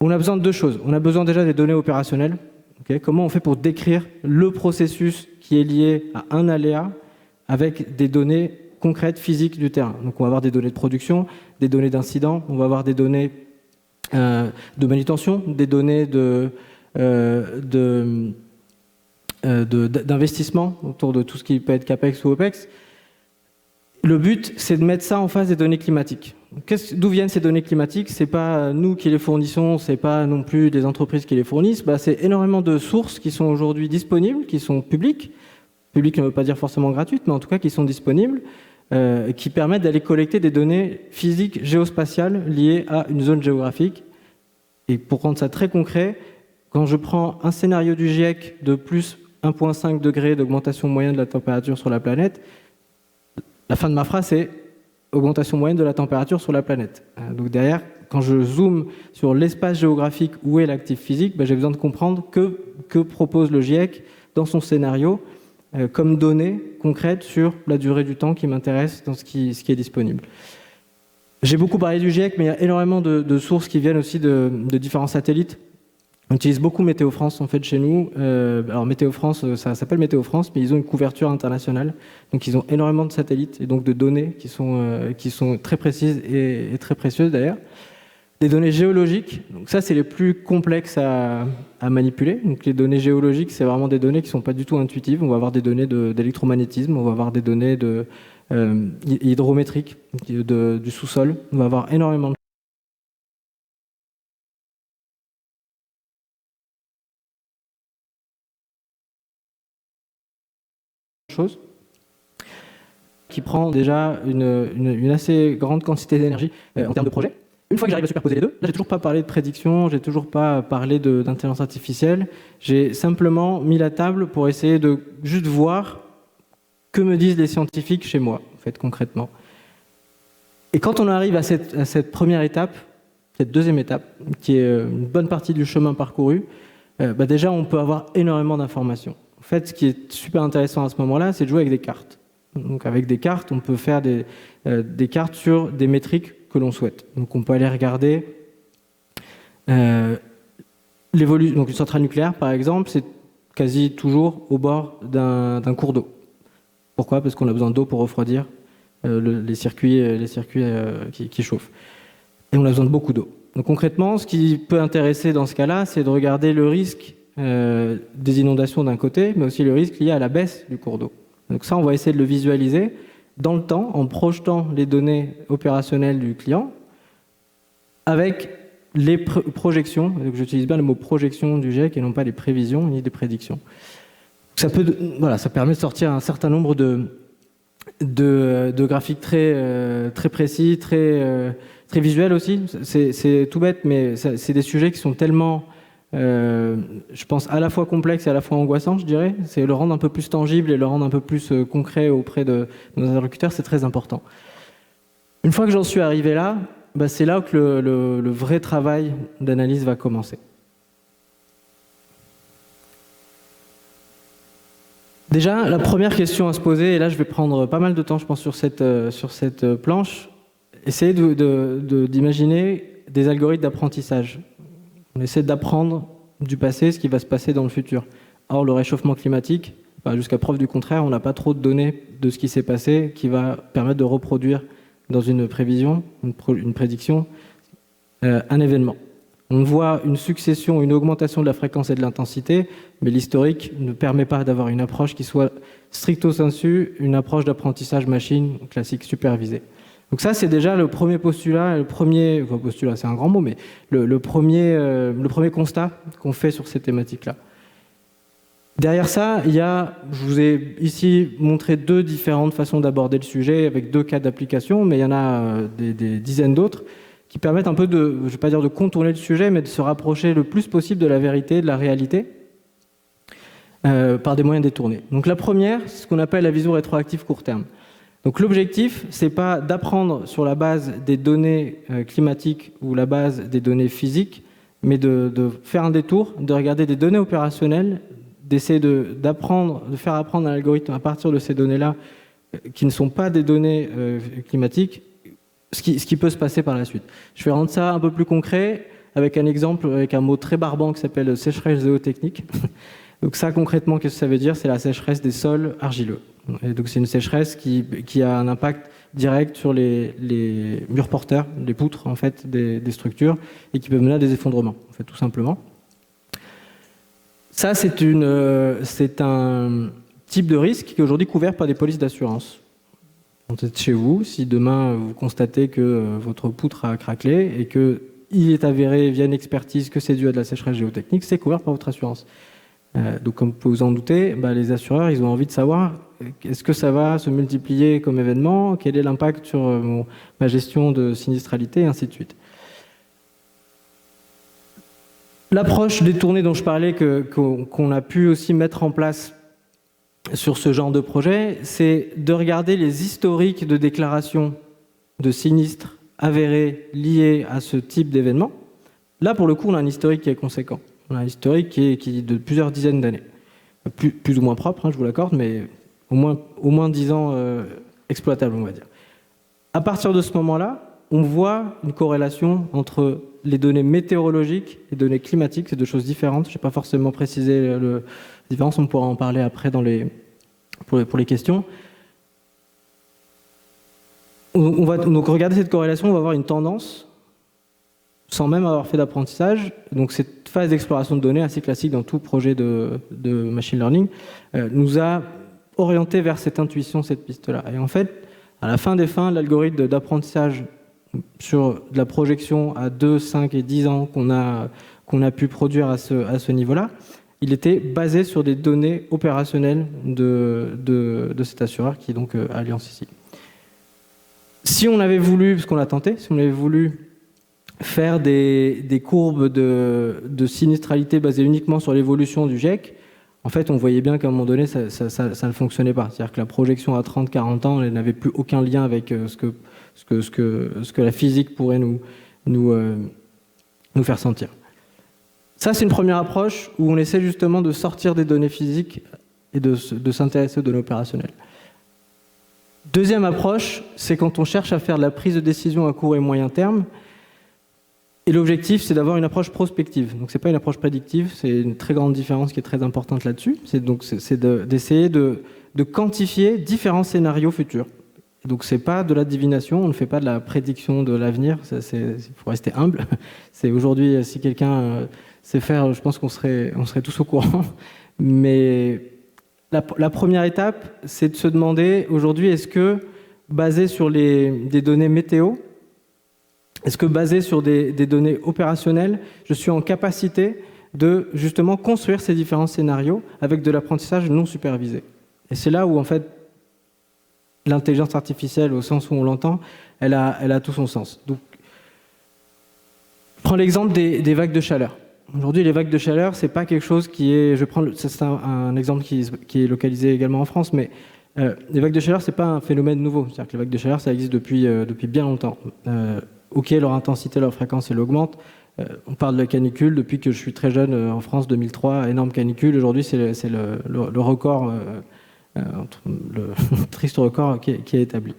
On a besoin de 2 choses. On a besoin déjà des données opérationnelles. Comment on fait pour décrire le processus qui est lié à un aléa avec des données concrètes, physiques du terrain. Donc on va avoir des données de production, des données d'incident, on va avoir des données de manutention, des données d'investissement autour de tout ce qui peut être CAPEX ou OPEX. Le but, c'est de mettre ça en face des données climatiques. D'où viennent ces données climatiques? C'est pas nous qui les fournissons, c'est pas non plus des entreprises qui les fournissent. C'est énormément de sources qui sont aujourd'hui disponibles, qui sont publiques. Publiques ne veut pas dire forcément gratuites, mais en tout cas qui sont disponibles, qui permettent d'aller collecter des données physiques géospatiales liées à une zone géographique. Et pour rendre ça très concret, quand je prends un scénario du GIEC de plus 1,5 degré d'augmentation moyenne de la température sur la planète, la fin de ma phrase, c'est augmentation moyenne de la température sur la planète. Donc derrière, quand je zoome sur l'espace géographique où est l'actif physique, j'ai besoin de comprendre que propose le GIEC dans son scénario comme données concrètes sur la durée du temps qui m'intéresse dans ce qui est disponible. J'ai beaucoup parlé du GIEC, mais il y a énormément de sources qui viennent aussi de différents satellites. On utilise beaucoup Météo France en fait chez nous. Alors Météo France, ça s'appelle Météo France, mais ils ont une couverture internationale. Donc ils ont énormément de satellites et donc de données qui sont très précises et très précieuses d'ailleurs. Des données géologiques, donc ça c'est les plus complexes à manipuler. Donc les données géologiques, c'est vraiment des données qui ne sont pas du tout intuitives. On va avoir des données d'électromagnétisme, on va avoir des données hydrométriques, du sous-sol. On va avoir énormément de choses qui prend déjà une assez grande quantité d'énergie en termes de projet. Une fois que j'arrive à superposer les deux, là j'ai toujours pas parlé de prédiction, j'ai toujours pas parlé d'intelligence artificielle, j'ai simplement mis la table pour essayer de juste voir que me disent les scientifiques chez moi, en fait, concrètement. Et quand on arrive à cette première étape, cette deuxième étape, qui est une bonne partie du chemin parcouru, déjà on peut avoir énormément d'informations. En fait, ce qui est super intéressant à ce moment-là, c'est de jouer avec des cartes. Donc avec des cartes, on peut faire des cartes sur des métriques que l'on souhaite. Donc on peut aller regarder l'évolution. Donc une centrale nucléaire, par exemple, c'est quasi toujours au bord d'un cours d'eau. Pourquoi ? Parce qu'on a besoin d'eau pour refroidir les circuits qui chauffent. Et on a besoin de beaucoup d'eau. Donc concrètement, ce qui peut intéresser dans ce cas-là, c'est de regarder le risque des inondations d'un côté, mais aussi le risque lié à la baisse du cours d'eau. Donc ça, on va essayer de le visualiser dans le temps, en projetant les données opérationnelles du client, avec les projections, donc j'utilise bien le mot projection du GIEC et non pas les prévisions ni des prédictions. Ça permet de sortir un certain nombre de graphiques très précis, très visuels aussi. C'est tout bête, mais c'est des sujets qui sont tellement, je pense, à la fois complexes et à la fois angoissants, je dirais. C'est le rendre un peu plus tangible et le rendre un peu plus concret auprès de nos interlocuteurs, c'est très important. Une fois que j'en suis arrivé là, c'est là que le vrai travail d'analyse va commencer. Déjà, la première question à se poser, et là je vais prendre pas mal de temps, je pense, sur cette planche, essayer d'imaginer des algorithmes d'apprentissage. On essaie d'apprendre du passé ce qui va se passer dans le futur. Or, le réchauffement climatique, jusqu'à preuve du contraire, on n'a pas trop de données de ce qui s'est passé qui va permettre de reproduire dans une prévision, une prédiction, un événement. On voit une succession, une augmentation de la fréquence et de l'intensité, mais l'historique ne permet pas d'avoir une approche qui soit stricto sensu, une approche d'apprentissage machine classique supervisée. Donc ça, c'est déjà le premier postulat, postulat, c'est un grand mot, mais le premier constat qu'on fait sur ces thématiques-là. Derrière ça, je vous ai ici montré deux différentes façons d'aborder le sujet avec deux cas d'application, mais il y en a des dizaines d'autres qui permettent un peu je ne vais pas dire de contourner le sujet, mais de se rapprocher le plus possible de la vérité, de la réalité, par des moyens détournés. Donc la première, c'est ce qu'on appelle la vision rétroactive court terme. Donc l'objectif, c'est pas d'apprendre sur la base des données climatiques ou la base des données physiques, mais de faire un détour, de regarder des données opérationnelles, d'essayer de faire apprendre un algorithme à partir de ces données-là, qui ne sont pas des données climatiques, ce qui peut se passer par la suite. Je vais rendre ça un peu plus concret avec un exemple, avec un mot très barbant qui s'appelle sécheresse géotechnique. Donc ça, concrètement, qu'est-ce que ça veut dire ? C'est la sécheresse des sols argileux. Et donc c'est une sécheresse qui a un impact direct sur les murs porteurs, les poutres en fait des structures, et qui peut mener à des effondrements, en fait, tout simplement. Ça, c'est un type de risque qui est aujourd'hui couvert par des polices d'assurance. Vous êtes chez vous, si demain vous constatez que votre poutre a craquelé et qu'il est avéré via une expertise que c'est dû à de la sécheresse géotechnique, c'est couvert par votre assurance. Donc comme vous pouvez vous en douter, les assureurs ils ont envie de savoir est-ce que ça va se multiplier comme événement, quel est l'impact sur ma gestion de sinistralité, et ainsi de suite. L'approche détournée dont je parlais, qu'on a pu aussi mettre en place sur ce genre de projet, c'est de regarder les historiques de déclarations de sinistres avérés liés à ce type d'événement, là, pour le coup, on a un historique qui est conséquent. On a un historique qui est de plusieurs dizaines d'années. Plus ou moins propre, hein, je vous l'accorde, mais au moins 10 ans exploitable, on va dire. À partir de ce moment-là, on voit une corrélation entre les données météorologiques et les données climatiques, c'est deux choses différentes. Je n'ai pas forcément précisé la différence, on pourra en parler après pour les questions. On va donc regarder cette corrélation, on va voir une tendance, sans même avoir fait d'apprentissage. Donc cette phase d'exploration de données, assez classique dans tout projet de machine learning, nous a orienté vers cette intuition, cette piste-là. Et en fait, à la fin des fins, l'algorithme d'apprentissage sur de la projection à 2, 5 et 10 ans qu'on a pu produire à ce niveau-là, il était basé sur des données opérationnelles de cet assureur qui est donc Allianz ici. Si on avait voulu, parce qu'on l'a tenté, si on avait voulu faire des courbes de sinistralité basées uniquement sur l'évolution du GIEC, en fait, on voyait bien qu'à un moment donné, ça ne fonctionnait pas. C'est-à-dire que la projection à 30-40 ans, elle n'avait plus aucun lien avec ce que la physique pourrait nous faire sentir. Ça, c'est une première approche où on essaie justement de sortir des données physiques et de s'intéresser aux données opérationnelles. Deuxième approche, c'est quand on cherche à faire de la prise de décision à court et moyen terme. Et l'objectif, c'est d'avoir une approche prospective. Donc, ce n'est pas une approche prédictive, c'est une très grande différence qui est très importante là-dessus. C'est d'essayer de quantifier différents scénarios futurs. Donc, ce n'est pas de la divination, on ne fait pas de la prédiction de l'avenir, il faut rester humble. C'est aujourd'hui, si quelqu'un sait faire, je pense qu'on serait tous au courant. Mais la première étape, c'est de se demander aujourd'hui, est-ce que, basé sur des données météo, est-ce que basé sur des données opérationnelles, je suis en capacité de justement construire ces différents scénarios avec de l'apprentissage non supervisé? Et c'est là où en fait l'intelligence artificielle, au sens où on l'entend, elle a tout son sens. Donc, je prends l'exemple des vagues de chaleur. Aujourd'hui, les vagues de chaleur, c'est pas quelque chose qui est... C'est un exemple qui est localisé également en France, mais les vagues de chaleur, c'est pas un phénomène nouveau. C'est-à-dire que les vagues de chaleur, ça existe depuis bien longtemps. Ok, leur intensité, leur fréquence, elle augmente. On parle de la canicule depuis que je suis très jeune en France, 2003, énorme canicule. Aujourd'hui, c'est le record, le triste record qui est établi.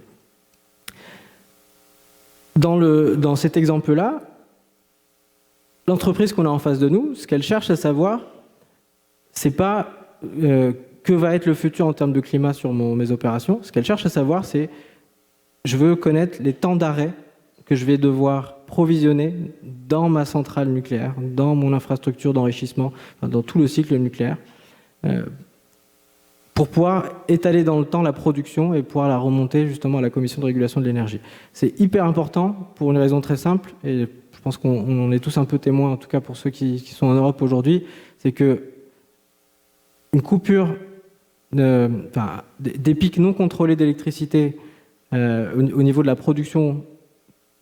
Dans cet exemple-là, l'entreprise qu'on a en face de nous, ce qu'elle cherche à savoir, c'est pas que va être le futur en termes de climat sur mes opérations. Ce qu'elle cherche à savoir, c'est je veux connaître les temps d'arrêt que je vais devoir provisionner dans ma centrale nucléaire, dans mon infrastructure d'enrichissement, dans tout le cycle nucléaire, pour pouvoir étaler dans le temps la production et pouvoir la remonter justement à la Commission de régulation de l'énergie. C'est hyper important pour une raison très simple, et je pense qu'on en est tous un peu témoins, en tout cas pour ceux qui sont en Europe aujourd'hui, c'est que une coupure, des pics non contrôlés d'électricité au niveau de la production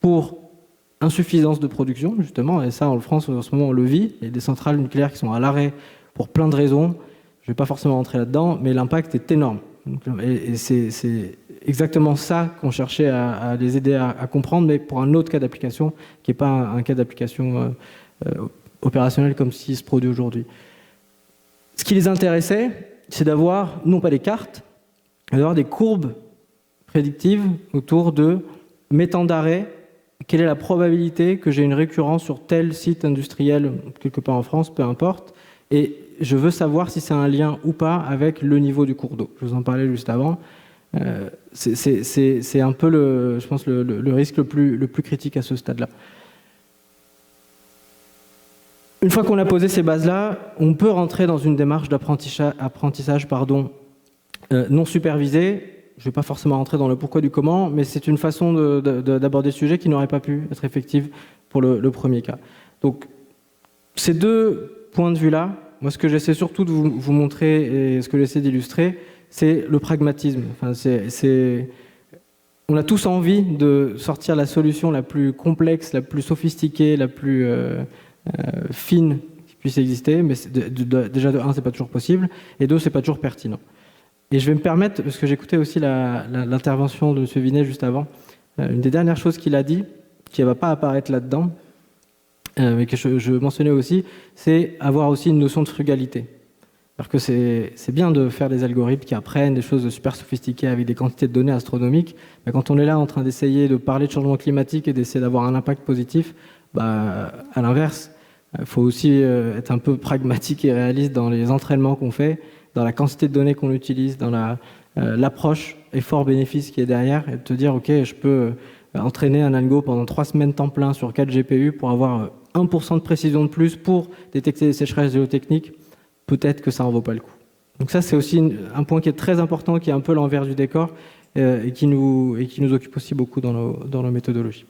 pour insuffisance de production, justement, et ça en France en ce moment on le vit, il y a des centrales nucléaires qui sont à l'arrêt pour plein de raisons, je ne vais pas forcément rentrer là-dedans, mais l'impact est énorme. Et c'est exactement ça qu'on cherchait à les aider à comprendre, mais pour un autre cas d'application, qui n'est pas un cas d'application opérationnel comme s'il se produit aujourd'hui. Ce qui les intéressait, c'est d'avoir, non pas des cartes, mais d'avoir des courbes prédictives autour de mes temps d'arrêt, quelle est la probabilité que j'ai une récurrence sur tel site industriel, quelque part en France, peu importe, et je veux savoir si c'est un lien ou pas avec le niveau du cours d'eau. Je vous en parlais juste avant. C'est un peu, je pense, le risque le plus critique à ce stade-là. Une fois qu'on a posé ces bases-là, on peut rentrer dans une démarche d'apprentissage non supervisé. Je ne vais pas forcément rentrer dans le pourquoi du comment, mais c'est une façon d'aborder le sujet qui n'aurait pas pu être effective pour le premier cas. Donc, ces deux points de vue-là, moi, ce que j'essaie surtout de vous montrer et ce que j'essaie d'illustrer, c'est le pragmatisme. Enfin, on a tous envie de sortir la solution la plus complexe, la plus sophistiquée, la plus fine qui puisse exister, mais déjà de un, c'est pas toujours possible, et deux, c'est pas toujours pertinent. Et je vais me permettre, parce que j'écoutais aussi l'intervention de M. Vinet juste avant, une des dernières choses qu'il a dit, qui ne va pas apparaître là-dedans, mais que je mentionnais aussi, c'est avoir aussi une notion de frugalité. Alors que c'est bien de faire des algorithmes qui apprennent des choses super sophistiquées avec des quantités de données astronomiques, mais quand on est là en train d'essayer de parler de changement climatique et d'essayer d'avoir un impact positif, à l'inverse, il faut aussi être un peu pragmatique et réaliste dans les entraînements qu'on fait, dans la quantité de données qu'on utilise, dans l'approche effort-bénéfice qui est derrière, et de te dire, OK, je peux entraîner un algo pendant 3 semaines temps plein sur 4 GPU pour avoir 1% de précision de plus pour détecter des sécheresses géotechniques, peut-être que ça n'en vaut pas le coup. Donc ça, c'est aussi un point qui est très important, qui est un peu l'envers du décor, et qui nous occupe aussi beaucoup dans nos méthodologies.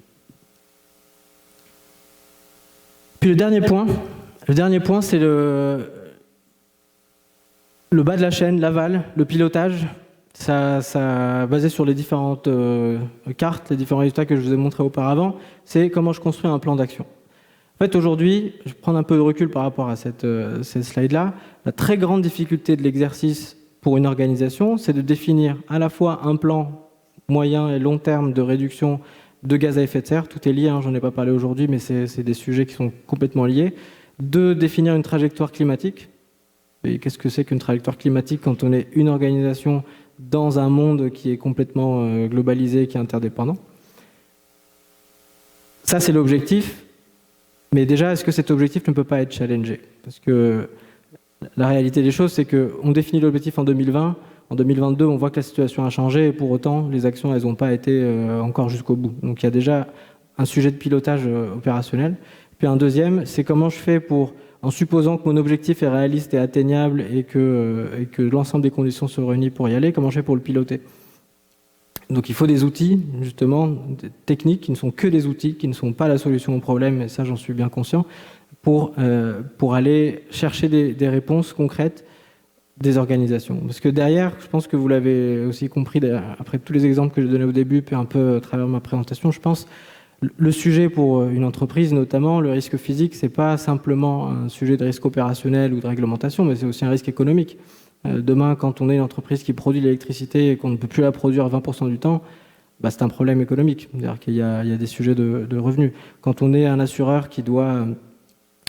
Puis le dernier point, c'est le bas de la chaîne, l'aval, le pilotage. Ça basé sur les différentes cartes, les différents résultats que je vous ai montrés auparavant, c'est comment je construis un plan d'action. En fait, aujourd'hui, je vais prendre un peu de recul par rapport à cette slide-là. La très grande difficulté de l'exercice pour une organisation, c'est de définir à la fois un plan moyen et long terme de réduction de gaz à effet de serre. Tout est lié, j'en ai pas parlé aujourd'hui, mais c'est des sujets qui sont complètement liés. De définir une trajectoire climatique. Et qu'est-ce que c'est qu'une trajectoire climatique quand on est une organisation dans un monde qui est complètement globalisé, qui est interdépendant? Ça, c'est l'objectif. Mais déjà, est-ce que cet objectif ne peut pas être challengé? Parce que la réalité des choses, c'est qu'on définit l'objectif en 2020. En 2022, on voit que la situation a changé et pour autant, les actions, elles n'ont pas été encore jusqu'au bout. Donc il y a déjà un sujet de pilotage opérationnel. Puis un deuxième, c'est comment je fais pour, en supposant que mon objectif est réaliste et atteignable et que l'ensemble des conditions sont réunies pour y aller, comment je fais pour le piloter? Donc il faut des outils, justement, techniques, qui ne sont que des outils, qui ne sont pas la solution au problème, et ça j'en suis bien conscient, pour aller chercher des réponses concrètes des organisations. Parce que derrière, je pense que vous l'avez aussi compris, après tous les exemples que j'ai donnés au début, puis un peu à travers ma présentation, je pense, le sujet pour une entreprise, notamment le risque physique, c'est pas simplement un sujet de risque opérationnel ou de réglementation, mais c'est aussi un risque économique. Demain, quand on est une entreprise qui produit de l'électricité et qu'on ne peut plus la produire 20% du temps, c'est un problème économique. C'est-à-dire qu'il y a des sujets de revenus. Quand on est un assureur qui doit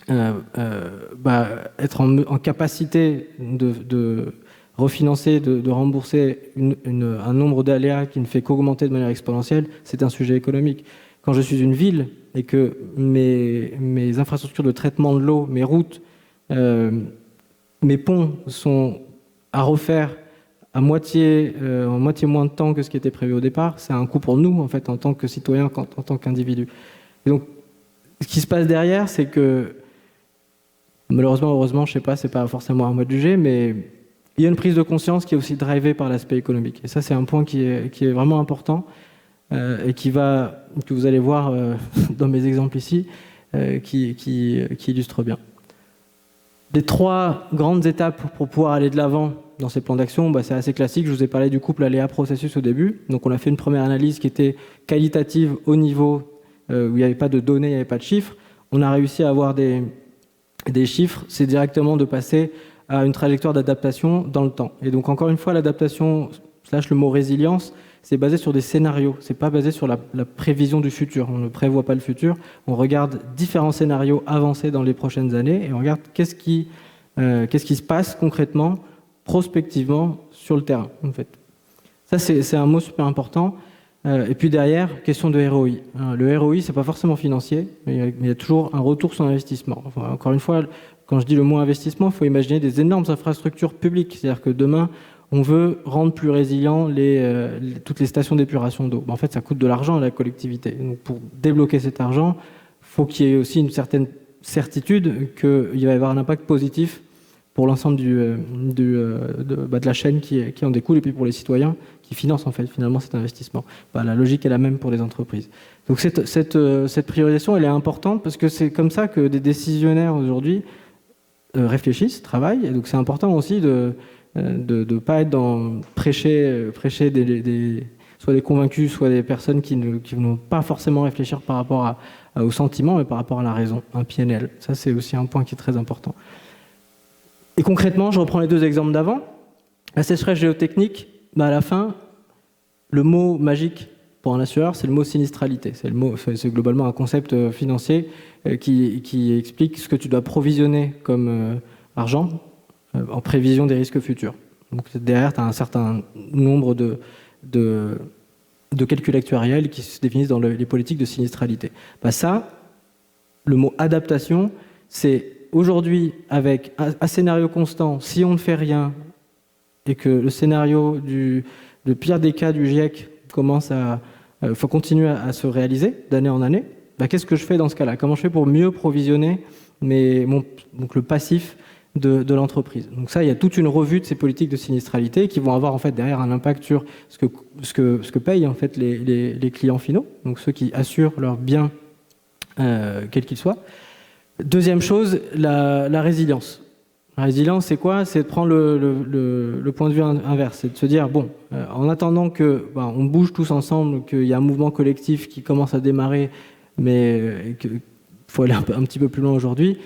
être en capacité de refinancer, de rembourser un nombre d'aléas qui ne fait qu'augmenter de manière exponentielle, c'est un sujet économique. Quand je suis une ville et que mes infrastructures de traitement de l'eau, mes routes, mes ponts sont à refaire en moitié moins de temps que ce qui était prévu au départ, c'est un coût pour nous, en fait, en tant que citoyens, en tant qu'individus. Et donc, ce qui se passe derrière, c'est que, malheureusement, heureusement, je ne sais pas, c'est pas forcément à moi de juger, mais il y a une prise de conscience qui est aussi drivée par l'aspect économique. Et ça, c'est un point qui est vraiment important et que vous allez voir dans mes exemples ici, qui illustre bien. Les 3 grandes étapes pour pouvoir aller de l'avant dans ces plans d'action, c'est assez classique. Je vous ai parlé du couple aléa-processus au début. Donc on a fait une première analyse qui était qualitative au niveau où il n'y avait pas de données, il n'y avait pas de chiffres. On a réussi à avoir des chiffres. C'est directement de passer à une trajectoire d'adaptation dans le temps. Et donc encore une fois, l'adaptation / le mot résilience, c'est basé sur des scénarios. C'est pas basé sur la prévision du futur. On ne prévoit pas le futur. On regarde différents scénarios avancés dans les prochaines années et on regarde qu'est-ce qui se passe concrètement, prospectivement sur le terrain. En fait, ça c'est un mot super important. Et puis derrière, question de ROI. Le ROI, c'est pas forcément financier, mais il y a toujours un retour sur investissement. Enfin, encore une fois, quand je dis le mot investissement, il faut imaginer des énormes infrastructures publiques. C'est-à-dire que demain, on veut rendre plus résilient toutes les stations d'épuration d'eau. En fait, ça coûte de l'argent à la collectivité. Donc, pour débloquer cet argent, il faut qu'il y ait aussi une certaine certitude qu'il va y avoir un impact positif pour l'ensemble de la chaîne qui en découle, et puis pour les citoyens qui financent en fait finalement cet investissement. La logique est la même pour les entreprises. Donc cette priorisation, elle est importante parce que c'est comme ça que des décisionnaires aujourd'hui réfléchissent, travaillent. Et donc c'est important aussi de pas être dans prêcher soit des convaincus, soit des personnes qui n'ont pas forcément réfléchir par rapport au sentiment, mais par rapport à la raison, un PNL. Ça, c'est aussi un point qui est très important. Et concrètement, je reprends les 2 exemples d'avant. La sécheresse géotechnique, à la fin, le mot magique, pour un assureur, c'est le mot sinistralité. C'est globalement un concept financier qui explique ce que tu dois provisionner comme argent en prévision des risques futurs. Donc derrière, tu as un certain nombre de calculs actuariels qui se définissent dans les politiques de sinistralité. Ça, le mot adaptation, c'est aujourd'hui, avec un scénario constant, si on ne fait rien et que le scénario le pire des cas du GIEC commence faut continuer à se réaliser d'année en année, qu'est-ce que je fais dans ce cas-là? Comment je fais pour mieux provisionner donc le passif de l'entreprise? Donc ça, il y a toute une revue de ces politiques de sinistralité qui vont avoir en fait derrière un impact sur ce que payent en fait les clients finaux, donc ceux qui assurent leurs biens, quels qu'ils soient. Deuxième chose, la résilience. La résilience, c'est quoi? C'est de prendre le point de vue inverse. C'est de se dire, en attendant on bouge tous ensemble, qu'il y a un mouvement collectif qui commence à démarrer, mais qu'il faut aller un petit peu plus loin aujourd'hui,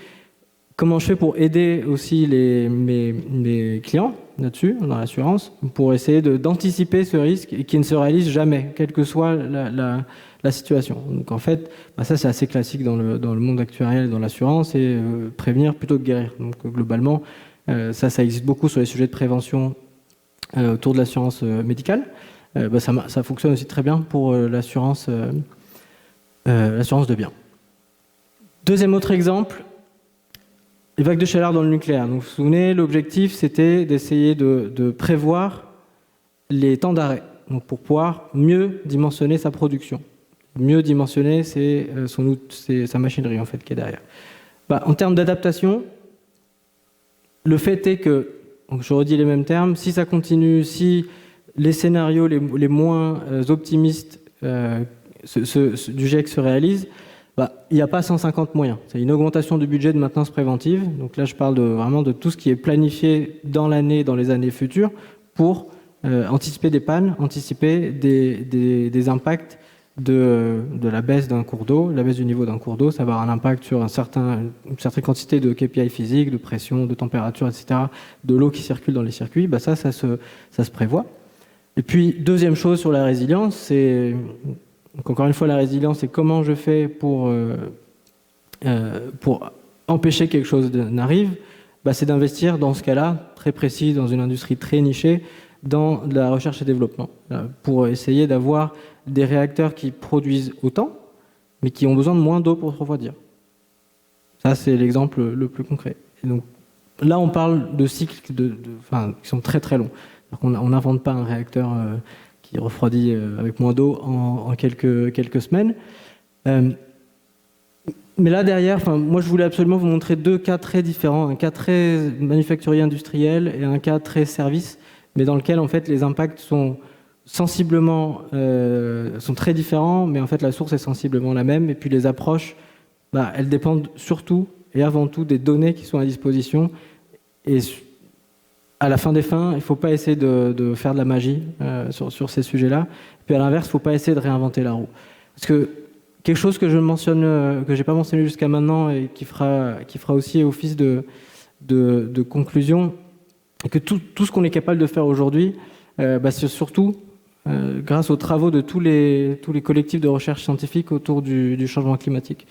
comment je fais pour aider aussi mes clients là-dessus, dans l'assurance, pour essayer d'anticiper ce risque et qui ne se réalise jamais, quelle que soit la situation. Donc en fait, ça c'est assez classique dans le monde actuariel, dans l'assurance, et prévenir plutôt que guérir. Donc globalement, ça existe beaucoup sur les sujets de prévention autour de l'assurance médicale. Ça fonctionne aussi très bien pour l'assurance de biens. Deuxième autre exemple, les vagues de chaleur dans le nucléaire. Donc, vous vous souvenez, l'objectif, c'était d'essayer de prévoir les temps d'arrêt, donc pour pouvoir mieux dimensionner sa production. Mieux dimensionner, c'est sa machinerie, en fait, qui est derrière. En termes d'adaptation, le fait est que, donc je redis les mêmes termes, si ça continue, si les scénarios les moins optimistes du GIEC se réalisent, il n'y a pas 150 moyens. C'est une augmentation du budget de maintenance préventive. Donc là, je parle vraiment de tout ce qui est planifié dans l'année, dans les années futures, pour anticiper des pannes, anticiper des impacts de la baisse d'un cours d'eau. La baisse du niveau d'un cours d'eau, ça va avoir un impact sur une certaine quantité de KPI physiques, de pression, de température, etc., de l'eau qui circule dans les circuits. Ça se prévoit. Et puis, deuxième chose sur la résilience, c'est... Donc encore une fois, la résilience, c'est comment je fais pour empêcher que quelque chose n'arrive. C'est d'investir dans ce cas-là, très précis, dans une industrie très nichée, dans de la recherche et développement, pour essayer d'avoir des réacteurs qui produisent autant, mais qui ont besoin de moins d'eau pour se refroidir. Ça, c'est l'exemple le plus concret. Et donc, là, on parle de cycles qui sont très très longs. On n'invente pas un réacteur qui refroidit avec moins d'eau en quelques semaines. Mais là, derrière, moi, je voulais absolument vous montrer deux cas très différents. Un cas très manufacturier industriel et un cas très service, mais dans lequel, en fait, les impacts sont sensiblement sont très différents, mais en fait, la source est sensiblement la même. Et puis, les approches, elles dépendent surtout et avant tout des données qui sont à disposition. Et à la fin des fins, il ne faut pas essayer de faire de la magie sur ces sujets-là. Puis à l'inverse, il ne faut pas essayer de réinventer la roue. Parce que quelque chose que je n'ai pas mentionné jusqu'à maintenant et qui fera aussi office de conclusion, et que tout ce qu'on est capable de faire aujourd'hui, c'est surtout grâce aux travaux de tous les collectifs de recherche scientifique autour du changement climatique.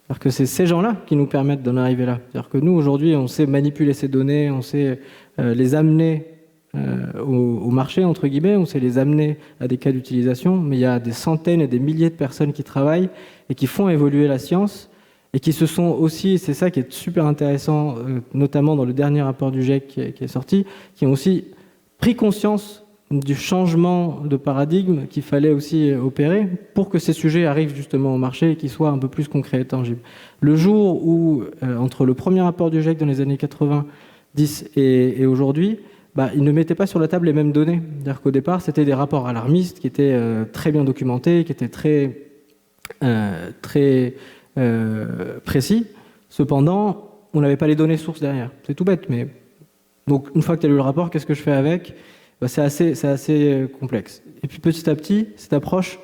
C'est-à-dire que c'est ces gens-là qui nous permettent d'en arriver là. C'est-à-dire que nous, aujourd'hui, on sait manipuler ces données, on sait les amener au marché, entre guillemets, on sait les amener à des cas d'utilisation, mais il y a des centaines et des milliers de personnes qui travaillent et qui font évoluer la science et qui se sont aussi, et c'est ça qui est super intéressant, notamment dans le dernier rapport du GIEC qui est sorti, qui ont aussi pris conscience du changement de paradigme qu'il fallait aussi opérer pour que ces sujets arrivent justement au marché et qu'ils soient un peu plus concrets et tangibles. Le jour où, entre le premier rapport du GIEC dans les années 90 et aujourd'hui, ils ne mettaient pas sur la table les mêmes données. C'est-à-dire qu'au départ, c'était des rapports alarmistes qui étaient très bien documentés, qui étaient très précis. Cependant, on n'avait pas les données sources derrière. C'est tout bête, mais... Donc, une fois que tu as lu le rapport, qu'est-ce que je fais avec ? C'est assez complexe. Et puis petit à petit, cette approche,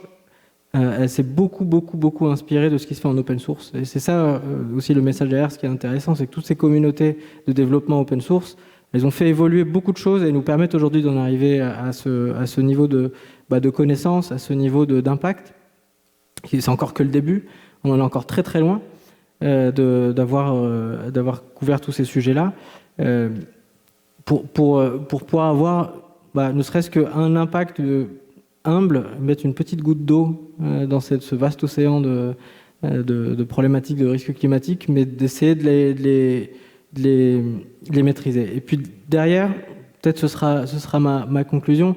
elle s'est beaucoup inspirée de ce qui se fait en open source. Et c'est ça aussi le message derrière, ce qui est intéressant, c'est que toutes ces communautés de développement open source, elles ont fait évoluer beaucoup de choses et nous permettent aujourd'hui d'en arriver à ce niveau de de connaissances, à ce niveau d'impact. C'est encore que le début, on en est encore très très loin d'avoir couvert tous ces sujets-là. Pour pouvoir avoir, ne serait-ce qu'un impact humble, mettre une petite goutte d'eau dans ce vaste océan de problématiques de risques climatiques, mais d'essayer de les maîtriser. Et puis derrière, peut-être ce sera ma conclusion.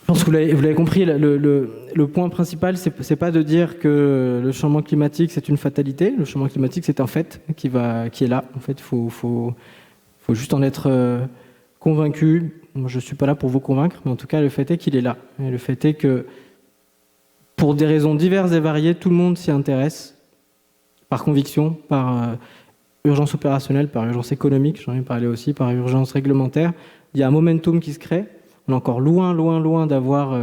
Je pense que vous l'avez compris, le point principal, c'est pas de dire que le changement climatique c'est une fatalité. Le changement climatique c'est un fait qui est là. En fait, faut juste en être convaincu. Moi, je suis pas là pour vous convaincre, mais en tout cas, le fait est qu'il est là. Et le fait est que, pour des raisons diverses et variées, tout le monde s'y intéresse, par conviction, par urgence opérationnelle, par urgence économique, j'en ai parlé aussi, par urgence réglementaire. Il y a un momentum qui se crée. On est encore loin d'avoir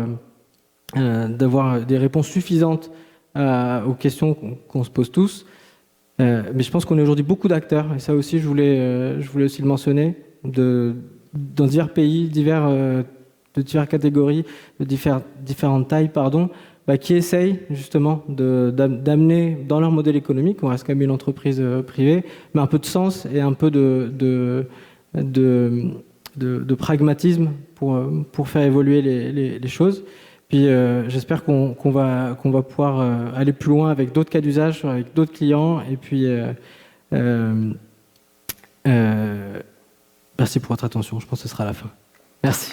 des réponses suffisantes aux questions qu'on se pose tous. Mais je pense qu'on est aujourd'hui beaucoup d'acteurs, et ça aussi je voulais aussi le mentionner, dans divers pays, de diverses catégories, de différentes tailles, qui essayent justement d'amener dans leur modèle économique, on reste quand même une entreprise privée, mais un peu de sens et un peu de pragmatisme pour faire évoluer les choses. Puis j'espère qu'on va pouvoir aller plus loin avec d'autres cas d'usage, avec d'autres clients. Et puis merci pour votre attention. Je pense que ce sera la fin. Merci.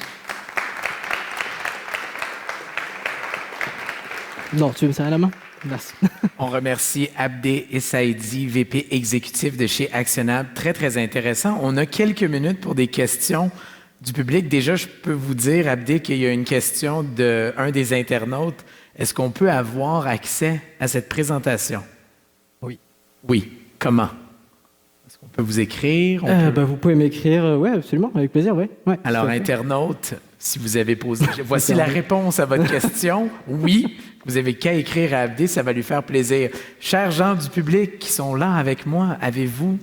Non, tu veux me serrer la main? Merci. On remercie Abdé Essaidi, VP exécutif de chez Actionnable. Très, très intéressant. On a quelques minutes pour des questions du public. Déjà, je peux vous dire, Abdé, qu'il y a une question d'un des internautes. Est-ce qu'on peut avoir accès à cette présentation? Oui. Oui. Comment? Est-ce qu'on peut vous écrire? Vous pouvez m'écrire, oui, absolument, avec plaisir, oui. Ouais, alors, internaute, si vous avez posé... Voici la réponse à votre question. Oui, vous avez qu'à écrire à Abdé, ça va lui faire plaisir. Chers gens du public qui sont là avec moi, avez-vous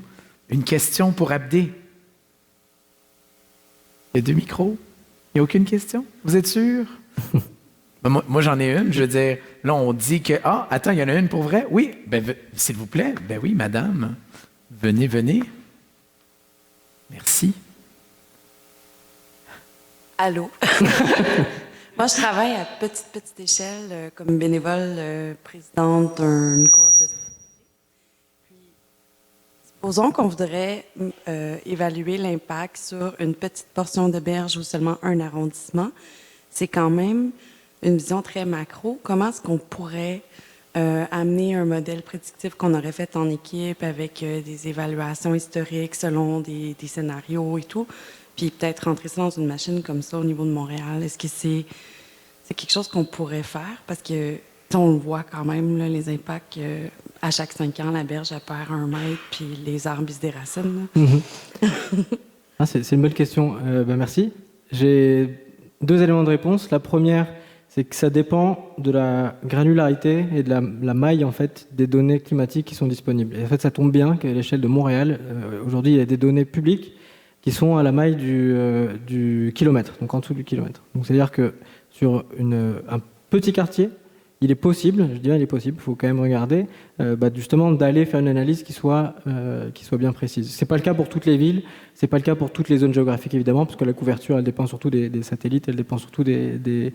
une question pour Abdé? Il y a 2 micros? Il n'y a aucune question? Vous êtes sûr? Moi, j'en ai une. Je veux dire, là, on dit que... Ah, attends, il y en a une pour vrai? Oui. S'il vous plaît. Ben oui, madame. Venez. Merci. Allô? Moi, je travaille à petite échelle comme bénévole, présidente d'une coop de sécurité. Puis, supposons qu'on voudrait évaluer l'impact sur une petite portion de berge ou seulement un arrondissement. C'est quand même une vision très macro. Comment est-ce qu'on pourrait amener un modèle prédictif qu'on aurait fait en équipe avec des évaluations historiques selon des scénarios et tout, puis peut-être rentrer ça dans une machine comme ça au niveau de Montréal? Est-ce que c'est quelque chose qu'on pourrait faire? Parce que on le voit quand même, là, les impacts. À chaque 5 ans, la berge elle perd 1 mètre, puis les arbres ils se déracinent. C'est une bonne question. Merci. J'ai 2 éléments de réponse. La première, c'est que ça dépend de la granularité et de la maille en fait, des données climatiques qui sont disponibles. Et en fait, ça tombe bien qu'à l'échelle de Montréal, aujourd'hui, il y a des données publiques qui sont à la maille du kilomètre, donc en dessous du kilomètre. Donc c'est-à-dire que sur un petit quartier, il est possible, je dirais il est possible, il faut quand même regarder, justement d'aller faire une analyse qui soit bien précise. C'est pas le cas pour toutes les villes, c'est pas le cas pour toutes les zones géographiques évidemment, parce que la couverture elle dépend surtout des satellites, elle dépend surtout des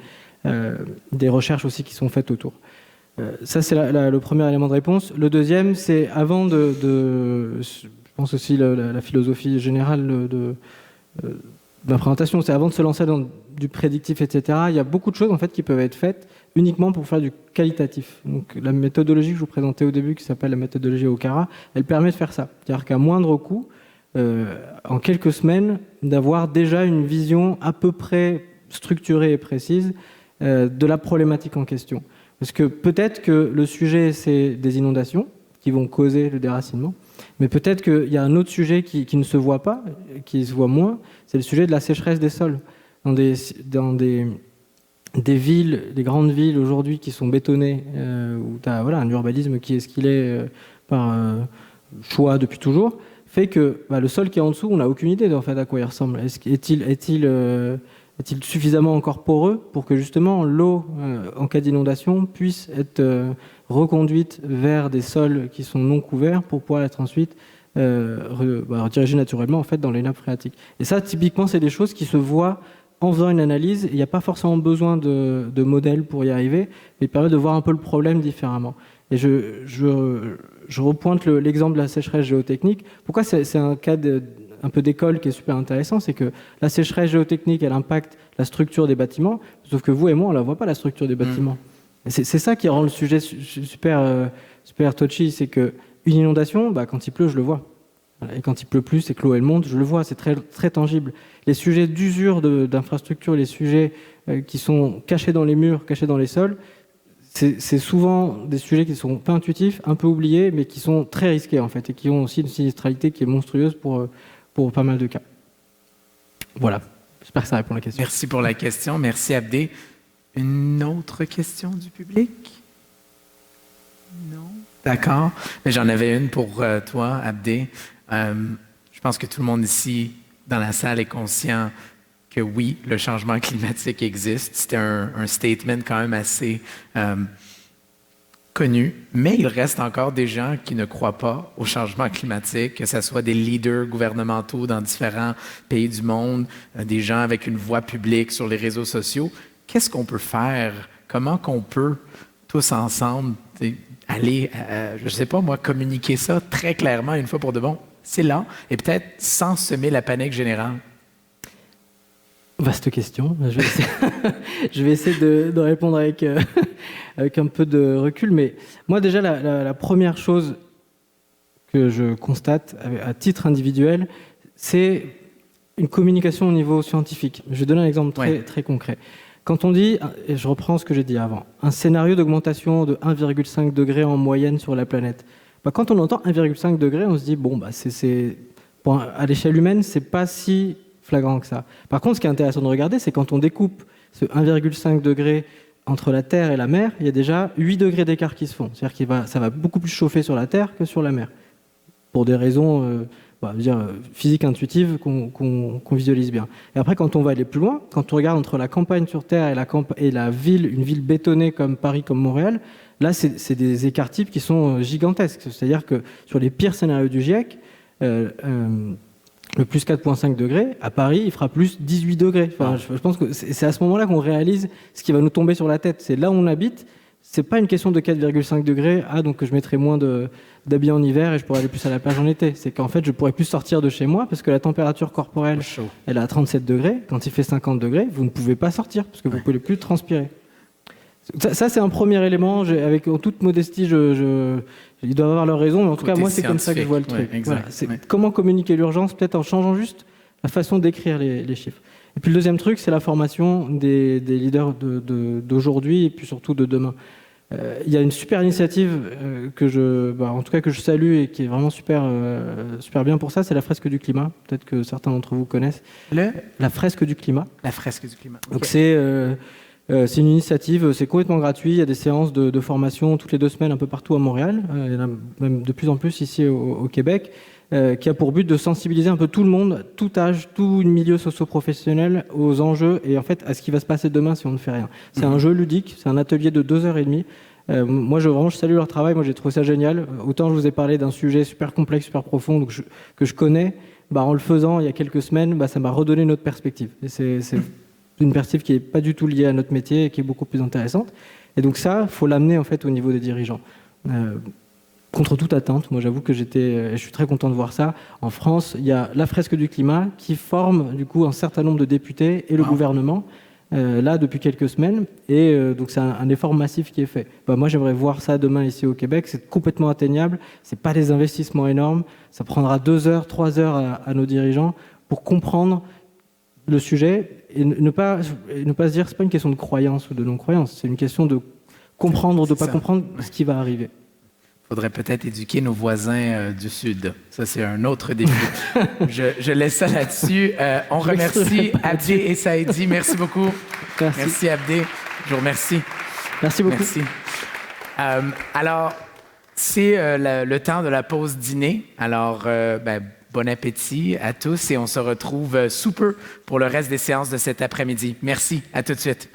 recherches aussi qui sont faites autour. Ça c'est le premier élément de réponse. Le deuxième, c'est avant je pense aussi la philosophie générale de la présentation, c'est avant de se lancer dans du prédictif, etc. Il y a beaucoup de choses en fait qui peuvent être faites uniquement pour faire du qualitatif. Donc la méthodologie que je vous présentais au début, qui s'appelle la méthodologie Okara, elle permet de faire ça. C'est-à-dire qu'à moindre coût, en quelques semaines, d'avoir déjà une vision à peu près structurée et précise de la problématique en question. Parce que peut-être que le sujet, c'est des inondations qui vont causer le déracinement, mais peut-être qu'il y a un autre sujet qui ne se voit pas, qui se voit moins, c'est le sujet de la sécheresse des sols. Dans des villes, des grandes villes aujourd'hui qui sont bétonnées, où tu as un urbanisme qui est ce qu'il est par choix depuis toujours, fait que le sol qui est en dessous, on n'a aucune idée en fait à quoi il ressemble. Est-il suffisamment encore poreux pour que justement l'eau, en cas d'inondation, puisse être reconduite vers des sols qui sont non couverts pour pouvoir être ensuite redirigée naturellement en fait dans les nappes phréatiques. Et ça, typiquement, c'est des choses qui se voient en faisant une analyse. Il n'y a pas forcément besoin de modèles pour y arriver, mais il permet de voir un peu le problème différemment. Et je repointe l'exemple de la sécheresse géotechnique. Pourquoi c'est un cas un peu d'école qui est super intéressant, c'est que la sécheresse géotechnique, elle impacte la structure des bâtiments, sauf que vous et moi, on ne la voit pas, la structure des bâtiments. C'est ça qui rend le sujet super touchy, c'est qu'une inondation, quand il pleut, je le vois. Et quand il pleut plus, c'est que l'eau, elle monte, je le vois, c'est très, très tangible. Les sujets d'usure d'infrastructures, les sujets qui sont cachés dans les murs, cachés dans les sols, c'est souvent des sujets qui sont pas intuitifs, un peu oubliés, mais qui sont très risqués, en fait, et qui ont aussi une sinistralité qui est monstrueuse pour pas mal de cas. Voilà, j'espère que ça répond à la question. Merci pour la question. Merci, Abdé. Une autre question du public? Non? D'accord. Mais j'en avais une pour toi, Abdé. Je pense que tout le monde ici, dans la salle, est conscient que oui, le changement climatique existe. C'était un statement quand même assez connu, mais il reste encore des gens qui ne croient pas au changement climatique, que ce soit des leaders gouvernementaux dans différents pays du monde, des gens avec une voix publique sur les réseaux sociaux. Qu'est-ce qu'on peut faire? Comment qu'on peut, tous ensemble, aller, je ne sais pas moi, communiquer ça très clairement une fois pour de bon? C'est là, et peut-être sans semer la panique générale. Vaste question. Je vais essayer de répondre avec un peu de recul. Mais moi, déjà, la première chose que je constate à titre individuel, c'est une communication au niveau scientifique. Je vais donner un exemple très concret. Quand on dit, et je reprends ce que j'ai dit avant, un scénario d'augmentation de 1,5 degré en moyenne sur la planète, quand on entend 1,5 degré, on se dit, à l'échelle humaine, c'est pas si flagrant que ça. Par contre, ce qui est intéressant de regarder, c'est quand on découpe ce 1,5 degré entre la Terre et la mer, il y a déjà 8 degrés d'écart qui se font. C'est-à-dire que ça va beaucoup plus chauffer sur la Terre que sur la mer, pour des raisons physiques intuitives qu'on visualise bien. Et après, quand on va aller plus loin, quand on regarde entre la campagne sur Terre et la ville, une ville bétonnée comme Paris, comme Montréal, là, c'est des écarts types qui sont gigantesques. C'est-à-dire que sur les pires scénarios du GIEC, le plus 4,5 degrés, à Paris, il fera plus 18 degrés. Enfin, je pense que c'est à ce moment-là qu'on réalise ce qui va nous tomber sur la tête. C'est là où on habite. C'est pas une question de 4,5 degrés. Donc je mettrai moins d'habits en hiver et je pourrais aller plus à la plage en été. C'est qu'en fait, je pourrais plus sortir de chez moi parce que la température corporelle, elle est à 37 degrés. Quand il fait 50 degrés, vous ne pouvez pas sortir parce que vous ne pouvez plus transpirer. Ça, c'est un premier élément. Avec en toute modestie, ils doivent avoir leur raison, mais en tout cas, moi, c'est comme ça que je vois le truc. Comment communiquer l'urgence, peut-être en changeant juste la façon d'écrire les chiffres. Et puis le deuxième truc, c'est la formation des leaders d'aujourd'hui et puis surtout de demain. Il y a une super initiative que je salue et qui est vraiment super bien pour ça, c'est la fresque du climat. Peut-être que certains d'entre vous connaissent. La fresque du climat. La fresque du climat. Donc c'est une initiative, c'est complètement gratuit. Il y a des séances de formation toutes les 2 semaines un peu partout à Montréal. Il y en a même de plus en plus ici au Québec, qui a pour but de sensibiliser un peu tout le monde, tout âge, tout milieu socio-professionnel aux enjeux et en fait à ce qui va se passer demain si on ne fait rien. C'est un jeu ludique, c'est un atelier de 2h30. Moi, je salue leur travail. Moi, j'ai trouvé ça génial. Autant je vous ai parlé d'un sujet super complexe, super profond, que je connais. En le faisant il y a quelques semaines, ça m'a redonné une autre perspective. Et c'est une perspective qui n'est pas du tout liée à notre métier et qui est beaucoup plus intéressante. Et donc ça, il faut l'amener en fait au niveau des dirigeants. Contre toute attente, moi j'avoue que je suis très content de voir ça. En France, il y a la fresque du climat qui forme du coup un certain nombre de députés et le gouvernement, là depuis quelques semaines. Et donc c'est un effort massif qui est fait. Moi j'aimerais voir ça demain ici au Québec. C'est complètement atteignable. C'est pas des investissements énormes. Ça prendra 2 heures, 3 heures à nos dirigeants pour comprendre le sujet et ne pas se dire c'est pas une question de croyance ou de non-croyance. C'est une question de comprendre ou de ne pas comprendre ce qui va arriver. Il faudrait peut-être éduquer nos voisins du Sud. Ça, c'est un autre défi. je laisse ça là-dessus. On remercie Abdé et Saïdi. Merci beaucoup. Merci Abdé. Je vous remercie. Merci beaucoup. Merci. Alors, c'est le temps de la pause dîner. Alors, Bon appétit à tous et on se retrouve sous peu pour le reste des séances de cet après-midi. Merci, à tout de suite.